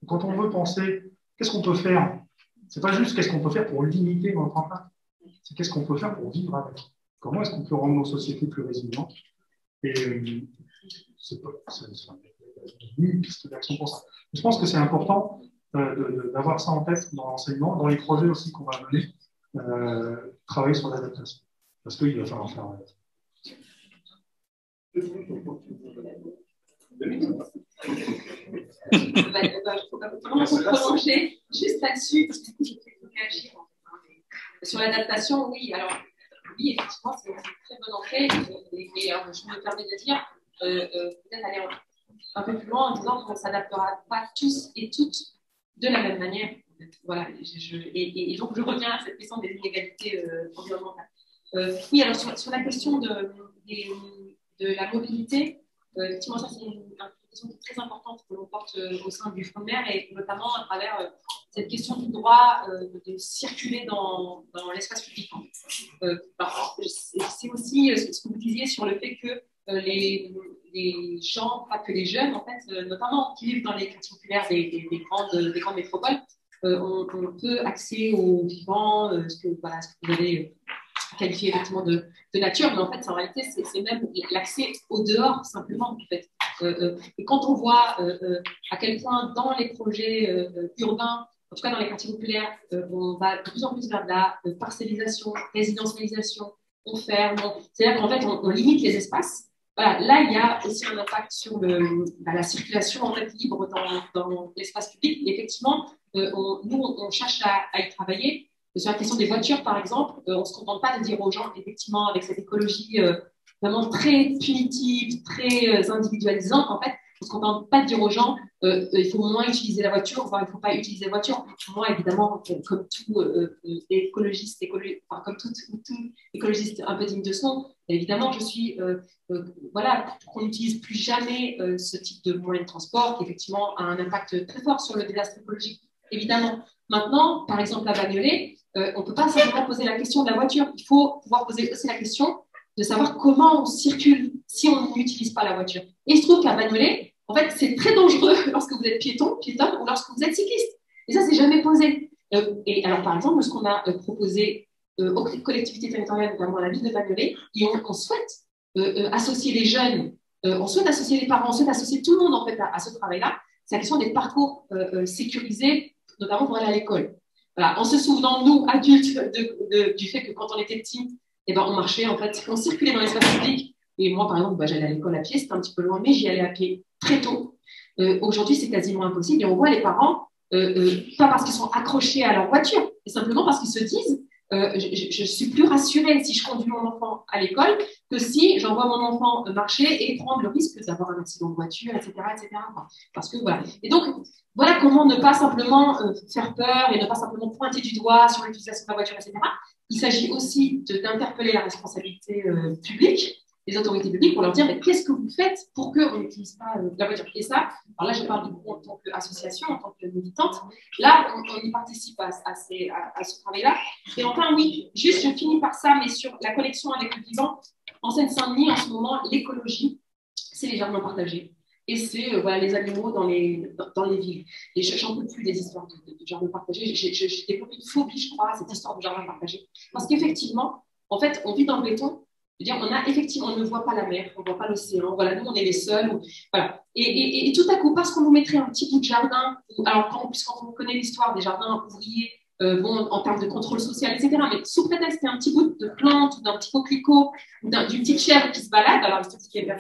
Donc, quand on veut penser, qu'est-ce qu'on peut faire? Ce n'est pas juste qu'est-ce qu'on peut faire pour limiter notre impact, c'est qu'est-ce qu'on peut faire pour vivre avec. Comment est-ce qu'on peut rendre nos sociétés plus résilientes? Et c'est une piste d'action pour ça. Je pense que c'est important d'avoir ça en tête dans l'enseignement, dans les projets aussi qu'on va mener, travailler sur l'adaptation. Parce qu'il va falloir faire. Il ne faut pas vraiment se prolonger juste là-dessus, parce que du coup, je vais réagir. Sur l'adaptation, oui, alors, oui, effectivement, c'est une très bonne entrée, mais alors, je me permets de dire, peut-être aller un peu plus loin en disant qu'on ne s'adaptera pas tous et toutes de la même manière. Voilà, et donc, je reviens à cette question des inégalités environnementales. Oui, alors sur la question de la mobilité, effectivement, ça c'est une question qui est très importante que l'on porte au sein du Front de mer et notamment à travers cette question du droit de circuler dans l'espace public. C'est aussi ce que vous disiez sur le fait que les gens, pas que les jeunes, en fait, notamment qui vivent dans les quartiers populaires des grandes métropoles, ont peu accès au vivant, ce que vous avez qualifié effectivement de nature, mais en fait, en réalité, c'est même l'accès au dehors, simplement, en fait. Et quand on voit à quel point dans les projets urbains, en tout cas dans les quartiers populaires, on va de plus en plus vers de la parcellisation, résidentialisation, on ferme, c'est-à-dire qu'en fait, on limite les espaces. Voilà, là, il y a aussi un impact sur la circulation en fait, libre dans l'espace public. Et effectivement, on cherche à y travailler. Sur la question des voitures, par exemple, on ne se contente pas de dire aux gens, effectivement, avec cette écologie vraiment très punitive, très individualisante, en fait, On ne se contente pas de dire aux gens il faut moins utiliser la voiture, voire il ne faut pas utiliser la voiture. Moi, évidemment, comme tout écologiste, enfin, comme tout écologiste un peu digne de son, évidemment, je suis voilà, pour qu'on n'utilise plus jamais ce type de moyen de transport qui, effectivement, a un impact très fort sur le désastre écologique, évidemment. Maintenant, par exemple, à Bagnolet, on ne peut pas simplement poser la question de la voiture. Il faut pouvoir poser aussi la question de savoir comment on circule si on n'utilise pas la voiture. Et il se trouve qu'à Bagnolet, en fait, c'est très dangereux lorsque vous êtes piétonne ou lorsque vous êtes cycliste. Et ça, c'est jamais posé. Et alors, par exemple, ce qu'on a proposé aux collectivités territoriales, notamment à la ville de Bagnolet, et on souhaite associer les jeunes, on souhaite associer les parents, on souhaite associer tout le monde en fait à ce travail-là. C'est la question des parcours sécurisés, notamment pour aller à l'école. Voilà, en se souvenant, nous, adultes, du fait que quand on était petits, eh ben, on marchait, en fait, on circulait dans l'espace public. Et moi, par exemple, j'allais à l'école à pied, c'était un petit peu loin, mais j'y allais à pied très tôt. Aujourd'hui, c'est quasiment impossible. Et on voit les parents, pas parce qu'ils sont accrochés à leur voiture, mais simplement parce qu'ils se disent je suis plus rassurée si je conduis mon enfant à l'école que si j'envoie mon enfant marcher et prendre le risque d'avoir un accident de voiture, etc. Parce que voilà. Et donc, voilà comment ne pas simplement faire peur et ne pas simplement pointer du doigt sur l'utilisation de la voiture, etc. Il s'agit aussi d'interpeller la responsabilité publique, les autorités publiques, pour leur dire qu'est-ce que vous faites pour qu'on n'utilise pas la voiture. Et ça, alors là, je parle de vous en tant qu'association, en tant que militante. Là, on y participe à ce travail-là. Et enfin, oui, juste, je finis par ça, mais sur la connexion avec le vivant. En Seine-Saint-Denis, en ce moment, l'écologie, c'est les jardins partagés. Et c'est voilà, les animaux dans les villes. Et j'en peux plus des histoires de jardins partagés. J'ai développé une phobie, je crois, à cette histoire de jardins partagés. Parce qu'effectivement, en fait, on vit dans le béton. Je veux dire, on ne voit pas la mer, on ne voit pas l'océan. Voilà, nous, on est les seuls. Voilà. Et tout à coup, parce qu'on nous mettrait un petit bout de jardin, alors quand on connaît l'histoire des jardins ouvriers, bon, en termes de contrôle social, etc., mais sous prétexte qu'il y a un petit bout de plante, ou d'un petit coquelicot, ou d'une petite chèvre qui se balade, alors il se dit qu'il y a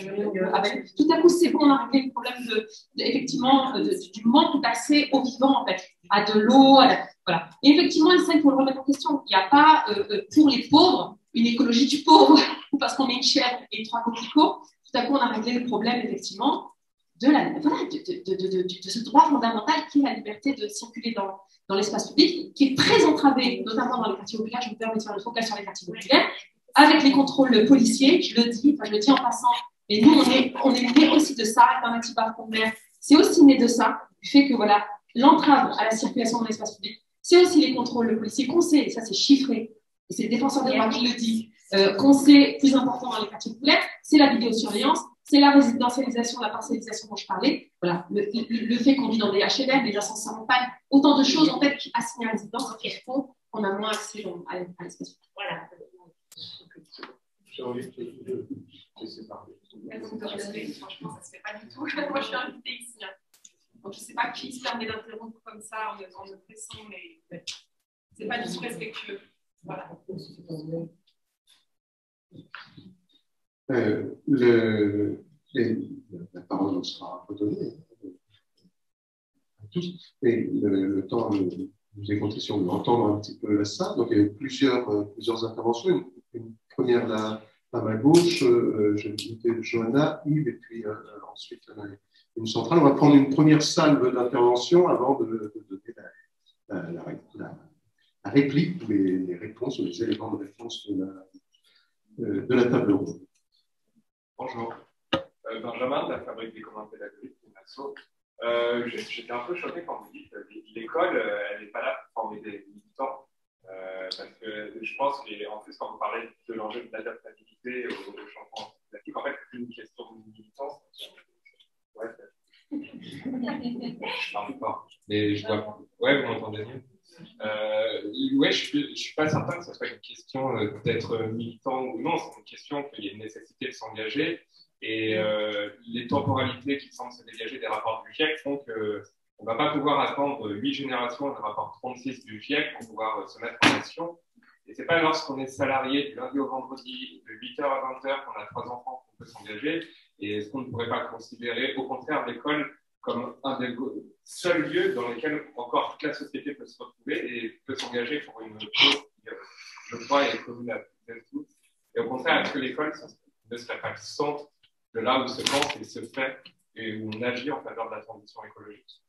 avec, tout à coup, c'est bon, on a réglé le problème effectivement, du manque d'accès au vivant, en fait, à de l'eau, voilà. Et effectivement, ça, il faut le remettre en question. Il n'y a pas, pour les pauvres, une écologie du pauvre, parce qu'on met une chèvre et 3 coquelicots, tout à coup, on a réglé le problème, effectivement, de ce droit fondamental qui est la liberté de circuler dans l'espace public, qui est très entravé, notamment dans les quartiers populaires. Je me permets de faire le focus sur les quartiers populaires, avec les contrôles policiers, je le dis en passant, mais nous, on est né aussi de ça, Alternative Parcours Vert, c'est aussi né de ça, du fait que, voilà, l'entrave à la circulation dans l'espace public, c'est aussi les contrôles policiers qu'on sait, et ça c'est chiffré, et c'est le défenseur des droits qui le dit, qu'on sait plus important dans les quartiers populaires, c'est la vidéosurveillance, c'est la résidentialisation, la parcellisation dont je parlais, voilà, le fait qu'on vit dans des HLM, des ascenseurs en panne, autant de choses en fait qui assignent à la résidence qui font qu'on a moins accès à l'espace public. Voilà. J'ai envie de laisser parler. Franchement, ça ne se fait pas du tout. Moi, je suis invitée ici. Donc, je ne sais pas qui se permet d'interrompre comme ça en me pressant, mais ce n'est pas du tout respectueux. Voilà. La parole sera redonnée à tous. Et le temps nous est compté si on veut entendre un petit peu ça. Donc, il y a eu plusieurs interventions. Une première là, à ma gauche, je vais inviter Johanna, Yves, et puis ensuite une centrale. On va prendre une première salve d'intervention avant de donner la réplique ou les réponses, ou les éléments de réponse de la table ronde. Bonjour. Benjamin, de la Fabrique des communs pédagogiques de Nassau. J'étais un peu choqué quand vous dites que l'école, elle n'est pas là pour former des militants. Parce que je pense qu'en plus, quand vous parlez de l'enjeu de l'adaptabilité au changement climatique, en fait, c'est une question de militance. Ouais, je parle pas. Mais je vois. Ouais, vous m'entendez mieux. Ouais, je suis pas certain que ce soit une question d'être militant ou non. C'est une question qu'il y ait une nécessité de s'engager. Et les temporalités qui semblent se dégager des rapports du GIEC font qu'on ne va pas pouvoir attendre 8 générations du rapport 36 du GIEC pour pouvoir se mettre en action. Et ce n'est pas lorsqu'on est salarié du lundi au vendredi, de 8h à 20h, qu'on a 3 enfants, qu'on peut s'engager. Et est-ce qu'on ne pourrait pas considérer, au contraire, l'école comme un des seuls lieux dans lesquels encore toute la société peut se retrouver et peut s'engager pour une cause qui, je crois, est commune à tous. Et au contraire, est-ce que l'école ne serait pas le centre de là où se pense et se fait et où on agit en faveur de la transition écologique.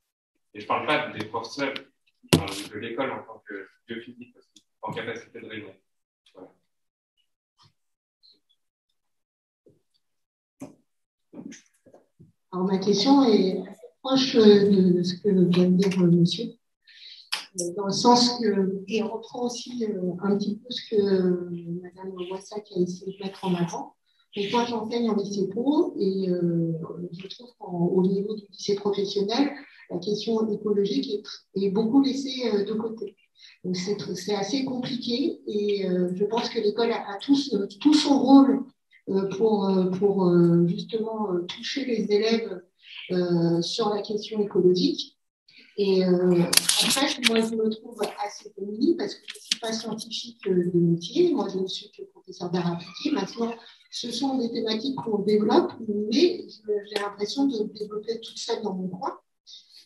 Et je ne parle pas des profs seuls, je parle de l'école en tant que biophysique aussi, en capacité de raisonner. Voilà. Alors, ma question est proche de ce que vient de dire monsieur, dans le sens que, et on reprend aussi un petit peu ce que Madame Wassac a essayé de mettre en avant. Donc, moi, j'enseigne en lycée pro et je trouve qu'au niveau du lycée professionnel, la question écologique est beaucoup laissée de côté. Donc, c'est assez compliqué et je pense que l'école a tout son rôle pour justement toucher les élèves sur la question écologique. Et en fait, moi, je me trouve assez démunie parce que je ne suis pas scientifique de métier. Moi, je ne suis que professeur d'art appliqué. Maintenant, ce sont des thématiques qu'on développe, mais j'ai l'impression de développer toute seule dans mon coin.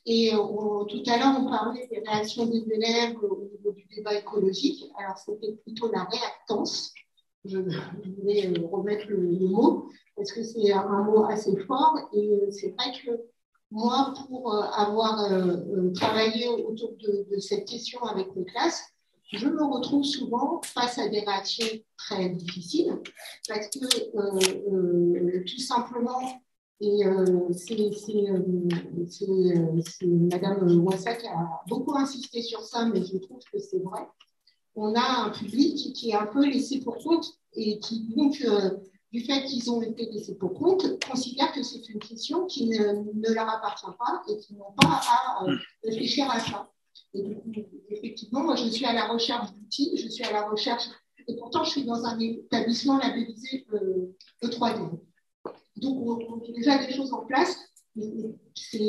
Et tout à l'heure, on parlait des réactions des élèves au niveau du débat écologique. Alors, c'était plutôt la réactance. Je voulais remettre le mot, parce que c'est un mot assez fort. Et c'est vrai que moi, pour avoir travaillé autour de cette question avec mes classes, je me retrouve souvent face à des réactions très difficiles, parce que tout simplement, et c'est Madame Wassac a beaucoup insisté sur ça, mais je trouve que c'est vrai. On a un public qui est un peu laissé pour compte et qui, donc, du fait qu'ils ont été laissés pour compte, considèrent que c'est une question qui ne leur appartient pas et qu'ils n'ont pas à réfléchir à ça. Et du coup, effectivement, moi, je suis à la recherche d'outils, je suis à la recherche, et pourtant, je suis dans un établissement labellisé E3D. Donc, on met déjà des choses en place, mais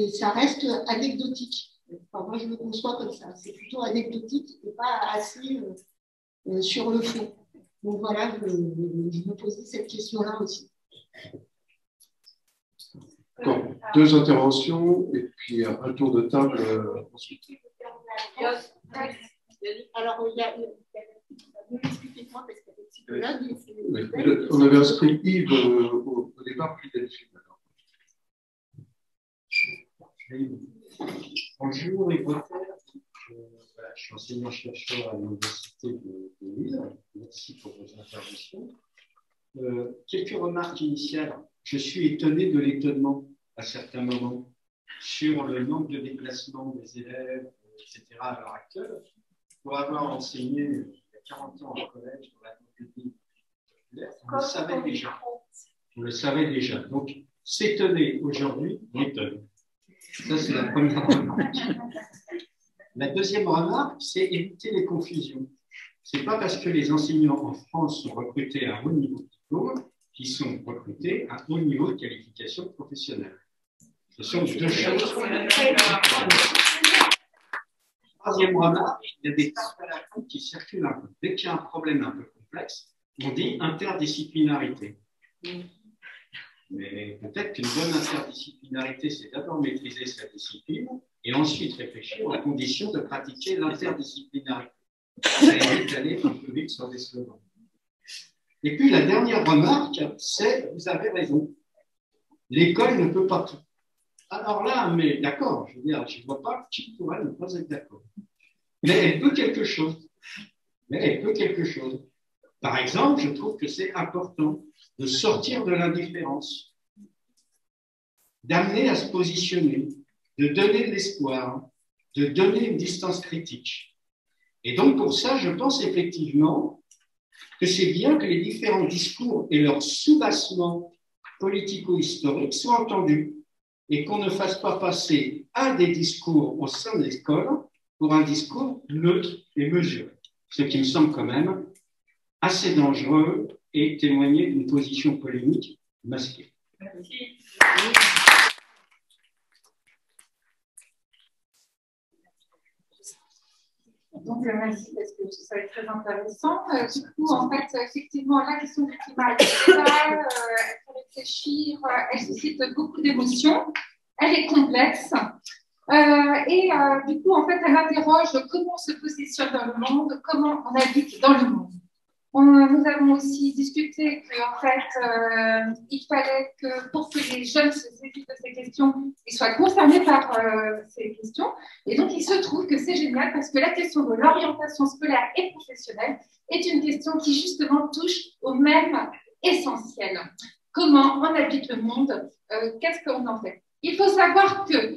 ça reste anecdotique. Enfin, moi, je le conçois comme ça. C'est plutôt anecdotique et pas assez sur le fond. Donc, voilà, je me posais cette question-là aussi. Bon, 2 interventions et puis un tour de table ensuite. Alors, il y a expliquez-moi parce qu'il y a des psychologues. Oui, on avait inscrit Yves au départ, puis Delphine. Bonjour, Yves Rotter. Je suis enseignant-chercheur à l'Université de Lille. Merci pour vos interventions. Quelques remarques initiales. Je suis étonné de l'étonnement à certains moments sur le nombre de déplacements des élèves, etc. à l'heure actuelle. Pour avoir enseigné il y a 40 ans au collège dans la République populaire, on le savait déjà. On le savait déjà. Donc, s'étonner aujourd'hui m'étonne. Ça, c'est la première remarque. La deuxième remarque, c'est éviter les confusions. Ce n'est pas parce que les enseignants en France sont recrutés à un haut niveau de diplôme qu'ils sont recrutés à un haut niveau de qualification professionnelle. Ce sont 2 choses. Troisième remarque, il y a des tartes à la con qui circulent un peu. Dès qu'il y a un problème un peu complexe, on dit interdisciplinarité. Mais peut-être qu'une bonne interdisciplinarité, c'est d'abord maîtriser sa discipline et ensuite réfléchir aux conditions de pratiquer l'interdisciplinarité. Ça évite d'aller un peu vite sur des slogans. Et puis la dernière remarque, c'est, vous avez raison, l'école ne peut pas tout. Alors là, mais d'accord, je veux dire, je ne vois pas qui pourrait ne pas être d'accord. Mais elle peut quelque chose. Par exemple, je trouve que c'est important de sortir de l'indifférence, d'amener à se positionner, de donner de l'espoir, de donner une distance critique. Et donc, pour ça, je pense effectivement que c'est bien que les différents discours et leurs sous-bassements politico-historiques soient entendus et qu'on ne fasse pas passer un des discours au sein de l'école pour un discours neutre et mesuré. Ce qui me semble quand même assez dangereux et témoigner d'une position polémique masquée. Merci. Donc, merci parce que ça va être très intéressant. Du coup, en fait, effectivement, la question du climat est globale, elle fait réfléchir, elle suscite beaucoup d'émotions, elle est complexe. Du coup, en fait, elle interroge comment on se positionne dans le monde, comment on habite dans le monde. Nous avons aussi discuté qu'en fait, il fallait que pour que les jeunes se saisissent de ces questions, ils soient concernés par ces questions. Et donc, il se trouve que c'est génial parce que la question de l'orientation scolaire et professionnelle est une question qui, justement, touche au même essentiel. Comment on habite le monde? Qu'est-ce qu'on en fait? Il faut savoir que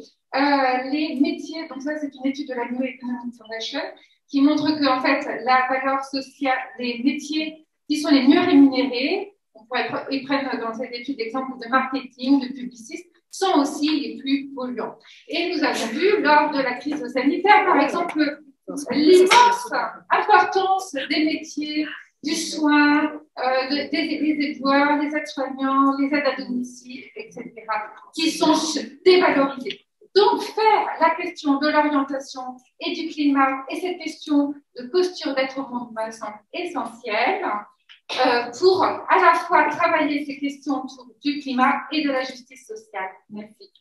les métiers, donc ça, c'est une étude de la New Economic Foundation, qui montre que en fait, la valeur sociale, les métiers qui sont les mieux rémunérés, ils prennent dans cette étude l'exemple de marketing, de publiciste, sont aussi les plus polluants. Et nous avons vu lors de la crise sanitaire, par exemple, l'immense importance des métiers du soin, des éboueurs, les aides-soignants, les aides à domicile, etc., qui sont dévalorisés. Donc, faire la question de l'orientation et du climat et cette question de posture d'être au monde me semble essentielle pour à la fois travailler ces questions autour du climat et de la justice sociale. Merci.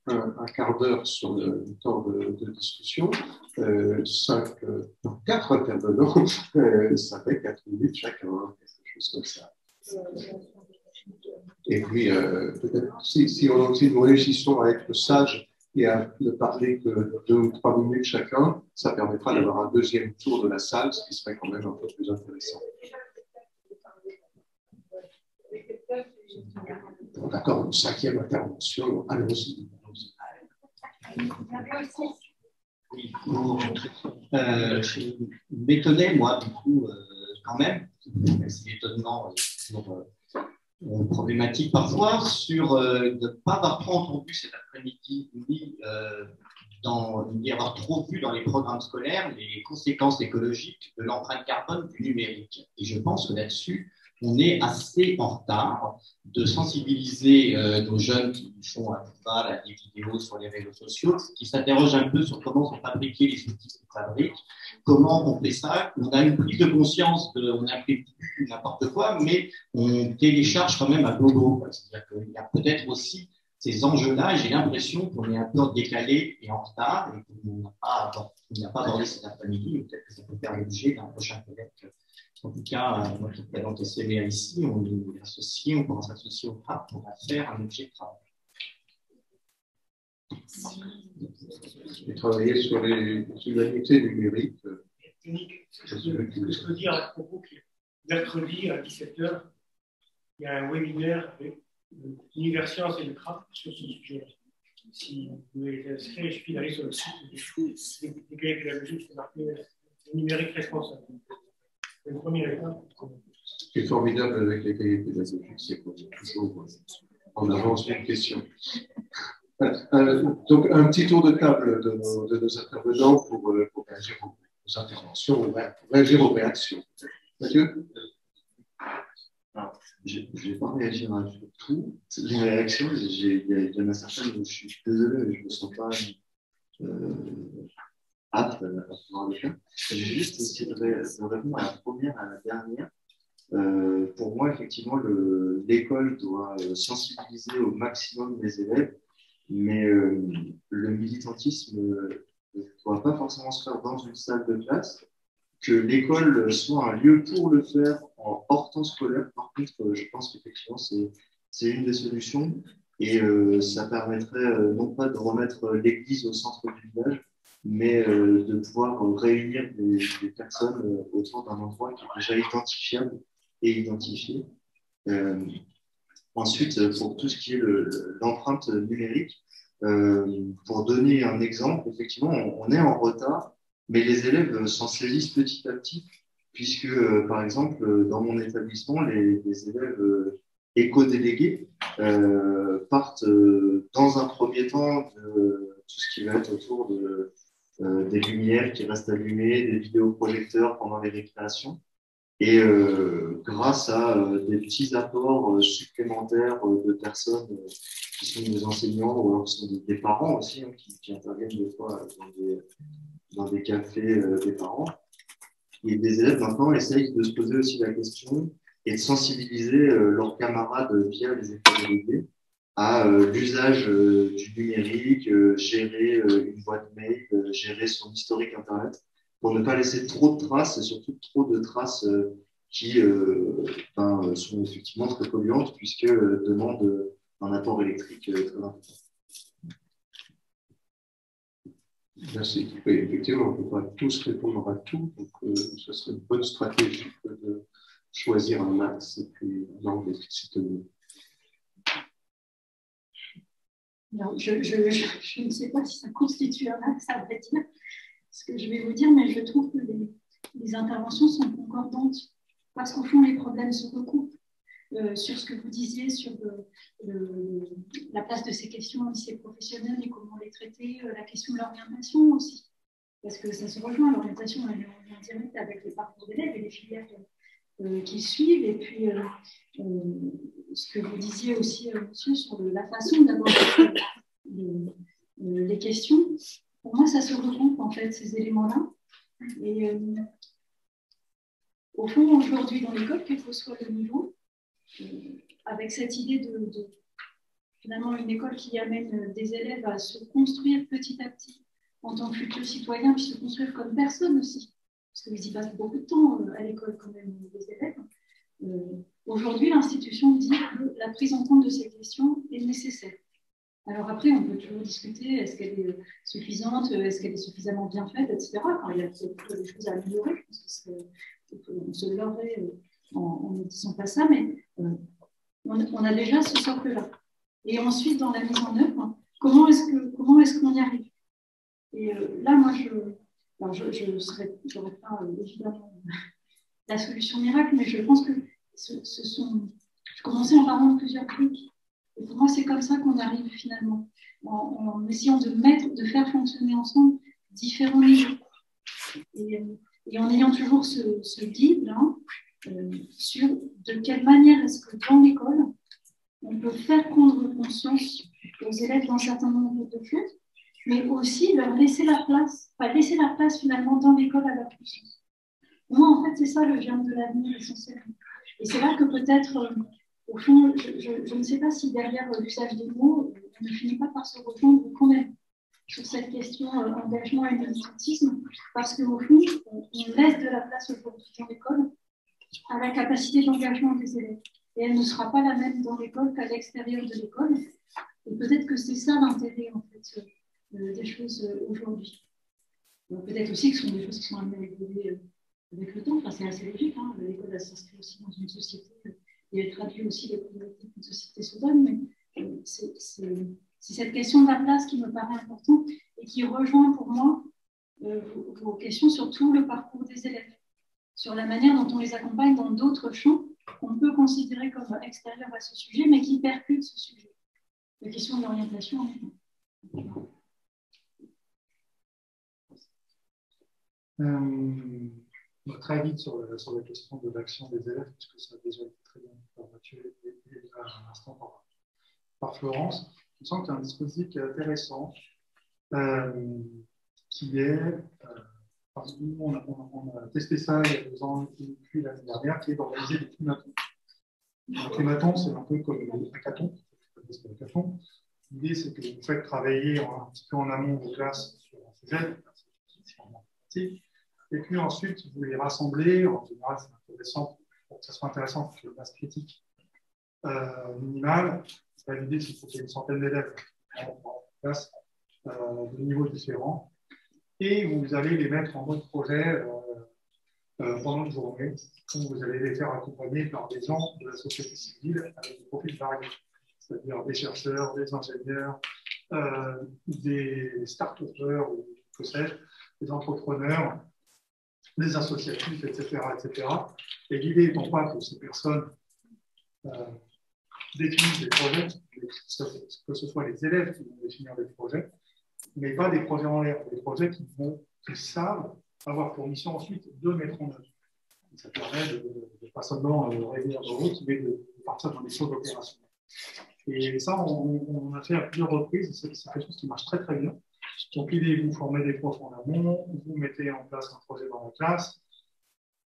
Un quart d'heure sur le temps de discussion, 4 intervenants, ça fait 4 minutes chacun, quelque chose comme ça. Et puis, peut-être, si nous réussissons à être sages et à ne parler que 2 ou 3 minutes chacun, ça permettra d'avoir un deuxième tour de la salle, ce qui serait quand même un peu plus intéressant. Bon, d'accord, une 5e intervention, allons-y. Oui, bon, je m'étonnais, moi, du coup, quand même, c'est l'étonnement toujours problématique parfois, sur de ne pas avoir trop entendu cet après-midi, ni avoir trop vu dans les programmes scolaires les conséquences écologiques de l'empreinte carbone du numérique. Et je pense que là-dessus, on est assez en retard de sensibiliser nos jeunes qui font à tout va des vidéos sur les réseaux sociaux, qui s'interrogent un peu sur comment sont fabriqués les outils qu'ils fabriquent, comment on fait ça. On a une prise de conscience on n'imprime plus n'importe quoi, mais on télécharge quand même à gogo. C'est-à-dire qu'il y a peut-être aussi ces enjeux-là, et j'ai l'impression qu'on est un peu décalé et en retard, et qu'on n'a pas abordé cet après-midi, peut-être que ça peut faire l'objet d'un prochain colloque. En tout cas, moi qui présente CVA ici, on est associé, on pourra s'associer au FRAP pour en faire un objet de travail. Et travailler sur les humanités numériques. Je peux dire à propos que mercredi à 17h, il y a un webinaire avec l'Univers Sciences et le CRAP sur ce sujet-là. Si vous voulez être inscrit, il suffit d'aller sur le site des cahiers pédagogiques, c'est marqué numérique responsable. C'est une première étape. Ce qui est formidable avec les cahiers pédagogiques, c'est qu'on est toujours en avance sur une question. Donc, un petit tour de table de nos intervenants pour réagir aux interventions, pour réagir aux réactions. Mathieu? Je ne vais pas réagir à tout. Les réactions, il y en a certaines où je suis désolé, mais je ne me sens pas apte à pouvoir le faire. Je vais juste essayer de répondre à la première, à la dernière. Pour moi, effectivement, l'école doit sensibiliser au maximum les élèves, mais le militantisme ne doit pas forcément se faire dans une salle de classe. Que l'école soit un lieu pour le faire en hors temps scolaire, par contre, je pense qu'effectivement, c'est une des solutions et ça permettrait non pas de remettre l'église au centre du village, mais de pouvoir réunir des personnes autour d'un endroit qui est déjà identifiable et identifié. Ensuite, pour tout ce qui est l'empreinte numérique, pour donner un exemple, effectivement, on est en retard, mais les élèves s'en saisissent petit à petit, puisque, par exemple, dans mon établissement, les élèves éco-délégués partent dans un premier temps de tout ce qui va être autour des lumières qui restent allumées, des vidéoprojecteurs pendant les récréations. Et grâce à des petits apports supplémentaires de personnes qui sont des enseignants ou alors qui sont des parents aussi, hein, qui interviennent des fois dans des cafés des parents. Et des élèves maintenant essayent de se poser aussi la question et de sensibiliser leurs camarades via les écoles déléguées à l'usage du numérique, gérer une boîte mail, gérer son historique Internet, pour ne pas laisser trop de traces et surtout trop de traces qui sont effectivement très polluantes puisque demandent un apport électrique très important. Merci. Oui, effectivement, on ne peut pas tous répondre à tout, donc ce serait une bonne stratégie de choisir un axe et puis un angle d'efficacité. Non, je ne sais pas si ça constitue un axe, à vrai dire, ce que je vais vous dire, mais je trouve que les interventions sont concordantes parce qu'au fond, les problèmes se recoupent. Sur ce que vous disiez sur la place de ces questions au lycée professionnel et comment les traiter, la question de l'orientation aussi, parce que ça se rejoint, l'orientation elle est en direct avec les parcours d'élèves et les filières qui suivent, et puis ce que vous disiez aussi, monsieur, sur la façon d'aborder les questions, pour moi ça se regroupe en fait, ces éléments-là, et au fond, aujourd'hui dans l'école, quel que soit le niveau, avec cette idée de finalement une école qui amène des élèves à se construire petit à petit en tant que futurs citoyens, puis se construire comme personne aussi, parce qu'ils y passent beaucoup de temps à l'école quand même, les élèves. Aujourd'hui, l'institution dit que la prise en compte de ces questions est nécessaire. Alors après, on peut toujours discuter, est-ce qu'elle est suffisante, est-ce qu'elle est suffisamment bien faite, etc. Enfin, il y a peut-être des choses à améliorer, je pense qu'on se leurrait en ne disant pas ça, mais on a déjà ce socle-là. Et ensuite, dans la mise en œuvre, comment est-ce qu'on y arrive? Et là, moi, je n'aurais pas évidemment la solution miracle, mais je pense que je commençais en parlant de plusieurs briques. Et pour moi, c'est comme ça qu'on arrive finalement, en essayant de faire fonctionner ensemble différents niveaux. Et en ayant toujours ce guide-là, sur de quelle manière est-ce que dans l'école, on peut faire prendre conscience aux élèves d'un certain nombre de choses, mais aussi leur laisser la place, finalement dans l'école à leur conscience. Pour moi, en fait, c'est ça le germe de l'avenir essentiellement. Et c'est là que peut-être, au fond, je ne sais pas si derrière l'usage des mots, on ne finit pas par se rejoindre quand même sur cette question engagement et militantisme, parce qu'au fond, on laisse de la place aujourd'hui dans l'école à la capacité d'engagement des élèves. Et elle ne sera pas la même dans l'école qu'à l'extérieur de l'école. Et peut-être que c'est ça l'intérêt en fait, des choses aujourd'hui. Peut-être aussi que ce sont des choses qui sont amenées à évoluer avec le temps. Enfin, c'est assez logique. Hein. L'école, elle s'inscrit aussi dans une société et elle traduit aussi les problématiques d'une société soudaine. Mais c'est cette question de la place qui me paraît importante et qui rejoint pour moi vos questions sur tout le parcours des élèves, sur la manière dont on les accompagne dans d'autres champs qu'on peut considérer comme extérieurs à ce sujet, mais qui percutent ce sujet. La question de l'orientation. Très vite sur la question de l'action des élèves, puisque ça a déjà été très bien dit par Mathieu et à l'instant par Florence. Je sens qu'il y a un dispositif qui est intéressant, qui est, nous, on a testé ça il y a 2 ans et puis l'année dernière, qui est d'organiser des climatons. Un climaton, c'est un peu comme un hackathon. L'idée, c'est que vous faites travailler un petit peu en amont vos classes sur un sujet, et puis ensuite, vous les rassemblez. En général, c'est intéressant, pour que ça soit intéressant, pour que la masse critique minimale. L'idée, c'est qu'il y ait une centaine d'élèves en classe de niveaux différents. Et vous allez les mettre en mode projet pendant une journée, où vous allez les faire accompagner par des gens de la société civile avec des profils variés, c'est-à-dire des chercheurs, des ingénieurs, des start-upers, ou que sais-je, des entrepreneurs, des associatifs, etc., etc. Et l'idée étant pas que ces personnes définissent des projets, que ce soit les élèves qui vont définir des projets, mais pas des projets en l'air, des projets qui savent avoir pour mission ensuite de mettre en œuvre. Ça permet de pas seulement réunir dans l'autre, mais de partir dans des choses opérationnelles. Et ça, on a fait à plusieurs reprises, c'est quelque chose qui marche très très bien. Donc l'idée, vous formez des profs en amont, vous mettez en place un projet dans la classe,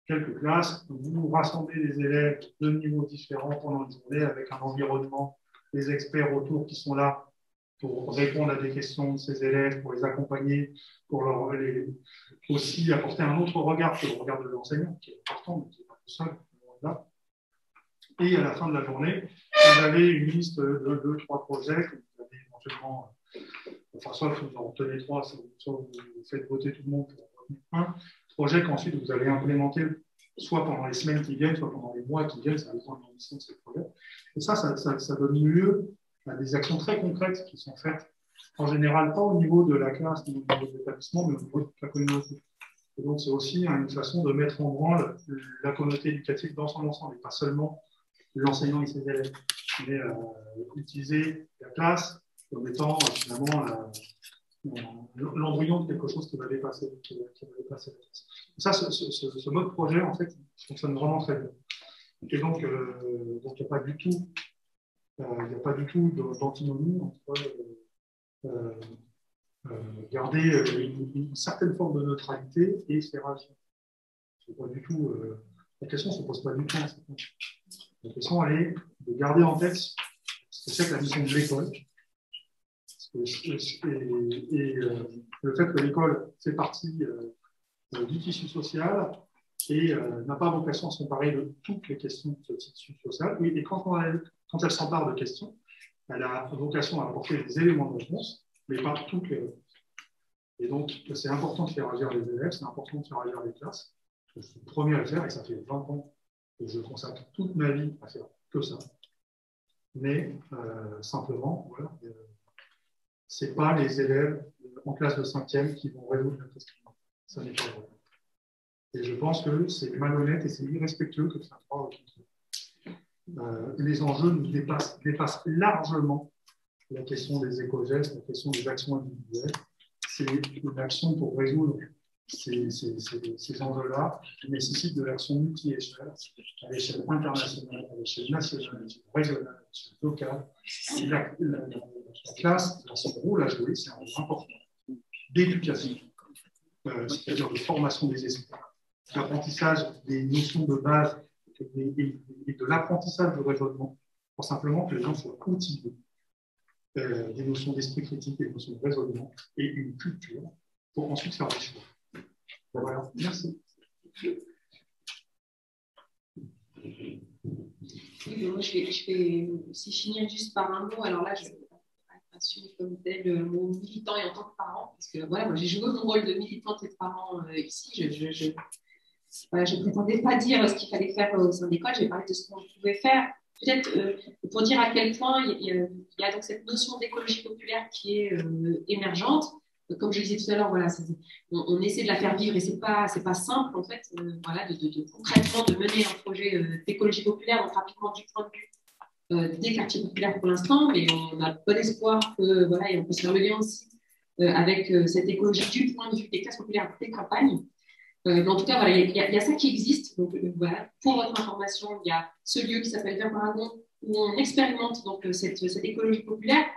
quelques classes, vous rassemblez les élèves de niveaux différents pendant une journée avec un environnement les experts autour qui sont là pour répondre à des questions de ces élèves, pour les accompagner, pour aussi apporter un autre regard que le regard de l'enseignant, qui est important, mais qui n'est pas tout seul. Là. Et à la fin de la journée, vous avez une liste de 2-3 projets que vous avez éventuellement, enfin, soit vous en retenez 3, soit vous faites voter tout le monde pour un projet qu'ensuite vous allez implémenter soit pendant les semaines qui viennent, soit pendant les mois qui viennent, ça dépend de l'ambition de ces projets. Et ça donne lieu à des actions très concrètes qui sont faites, en général, pas au niveau de la classe ou au niveau de l'établissement, mais au niveau de la communauté. Et donc, c'est aussi une façon de mettre en branle la communauté éducative dans son ensemble, et pas seulement l'enseignant et ses élèves, mais utiliser la classe comme étant finalement l'embryon de quelque chose qui va dépasser la classe. Et ça, ce mode projet, en fait, fonctionne vraiment très bien. Et donc, il n'y a pas du tout d'antinomie entre garder une certaine forme de neutralité et faire agir. Pas du tout, la question ne se pose pas du tout. La question, elle est de garder en tête ce que c'est que la mission de l'école. Et le fait que l'école fait partie du tissu social et n'a pas vocation à s'emparer de toutes les questions de ce tissu social. Et quand elle s'empare de questions, elle a vocation à apporter des éléments de réponse, mais pas toutes les réponses. Et donc, c'est important de faire agir les élèves, c'est important de faire agir les classes. Je suis le premier à le faire et ça fait 20 ans que je consacre toute ma vie à faire que ça. Mais simplement, voilà, ce n'est pas les élèves en classe de 5e qui vont résoudre la question. Ça n'est pas vrai. Et je pense que c'est malhonnête et c'est irrespectueux que ça soit les enjeux nous dépassent largement la question des éco-gestes, la question des actions individuelles. C'est une action pour résoudre ces enjeux-là qui nécessitent de l'action multi-échelle, à l'échelle internationale, à l'échelle nationale, à l'échelle régionale, à l'échelle locale. La classe a son rôle à jouer, c'est un rôle important d'éducation, c'est-à-dire de formation des esprits, d'apprentissage des notions de base et de l'apprentissage du raisonnement, pour simplement que les gens soient cultivés des notions d'esprit critique, des notions de raisonnement et une culture pour ensuite faire des choix. Voilà, merci. Moi, je vais aussi finir juste par un mot. Alors là, je vais assumer comme tel mon militant et en tant que parent, parce que voilà, moi j'ai joué mon rôle de militante et de parent ici. Je ne prétendais pas dire ce qu'il fallait faire au sein de l'école, j'ai parlé de ce qu'on pouvait faire. Peut-être pour dire à quel point il y a donc cette notion d'écologie populaire qui est émergente. Comme je le disais tout à l'heure, voilà, on essaie de la faire vivre et c'est pas simple en fait, voilà, de concrètement de mener un projet d'écologie populaire, donc rapidement du point de vue des quartiers populaires pour l'instant, mais on a bon espoir que voilà, et on peut se faire le lien aussi avec cette écologie du point de vue des classes populaires des campagnes. Mais en tout cas, voilà, il y a ça qui existe. Donc voilà, pour votre information, il y a ce lieu qui s'appelle Vert-Paragon où on expérimente donc cette écologie populaire.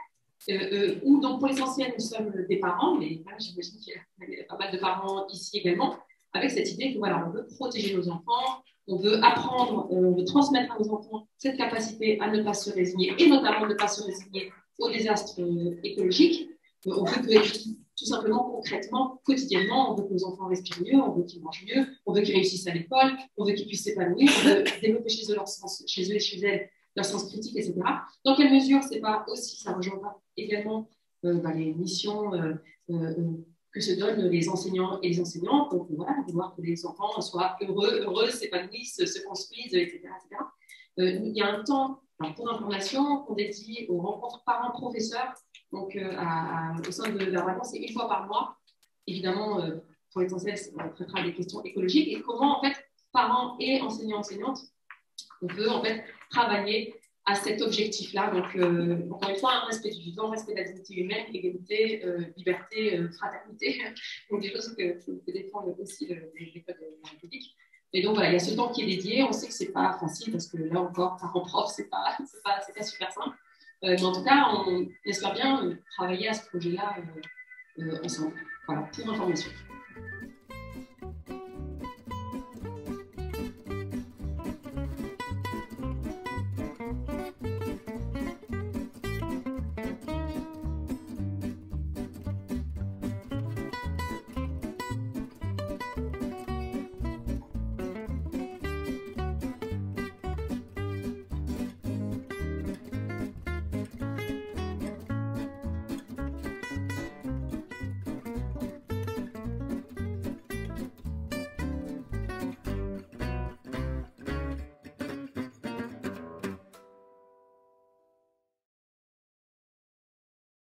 Où donc pour l'essentiel nous sommes des parents, mais voilà, j'imagine qu'il y a pas mal de parents ici également, avec cette idée que voilà, on veut protéger nos enfants, on veut apprendre, on veut transmettre à nos enfants cette capacité à ne pas se résigner, et notamment ne pas se résigner aux désastres écologiques. On veut que tout simplement, concrètement, quotidiennement, on veut que nos enfants respirent mieux, on veut qu'ils mangent mieux, on veut qu'ils réussissent à l'école, on veut qu'ils puissent s'épanouir, on veut développer chez eux leur sens, chez eux et chez elles, leur sens critique, etc. Dans quelle mesure c'est pas aussi, ça rejoint pas également les missions que se donnent les enseignants et les enseignantes, donc voilà, vouloir que les enfants soient heureux, s'épanouissent, se construisent, etc. Il y a un temps, pour information, qu'on dédie aux rencontres parents-professeurs, donc au sein de la vacances, c'est une fois par mois. Évidemment, pour l'essentiel, on traitera des questions écologiques et comment, en fait, parents et enseignants-enseignantes, on peut en fait travailler à cet objectif-là. Donc, encore une fois, un respect du vivant, respect de la dignité humaine, égalité, liberté, fraternité. Donc, des choses que défendent aussi les codes de la République. Et donc, voilà, il y a ce temps qui est dédié. On sait que ce n'est pas facile parce que là encore, parents-prof, ce n'est pas super simple. Mais en tout cas, on espère bien travailler à ce projet-là ensemble. Voilà, pour information.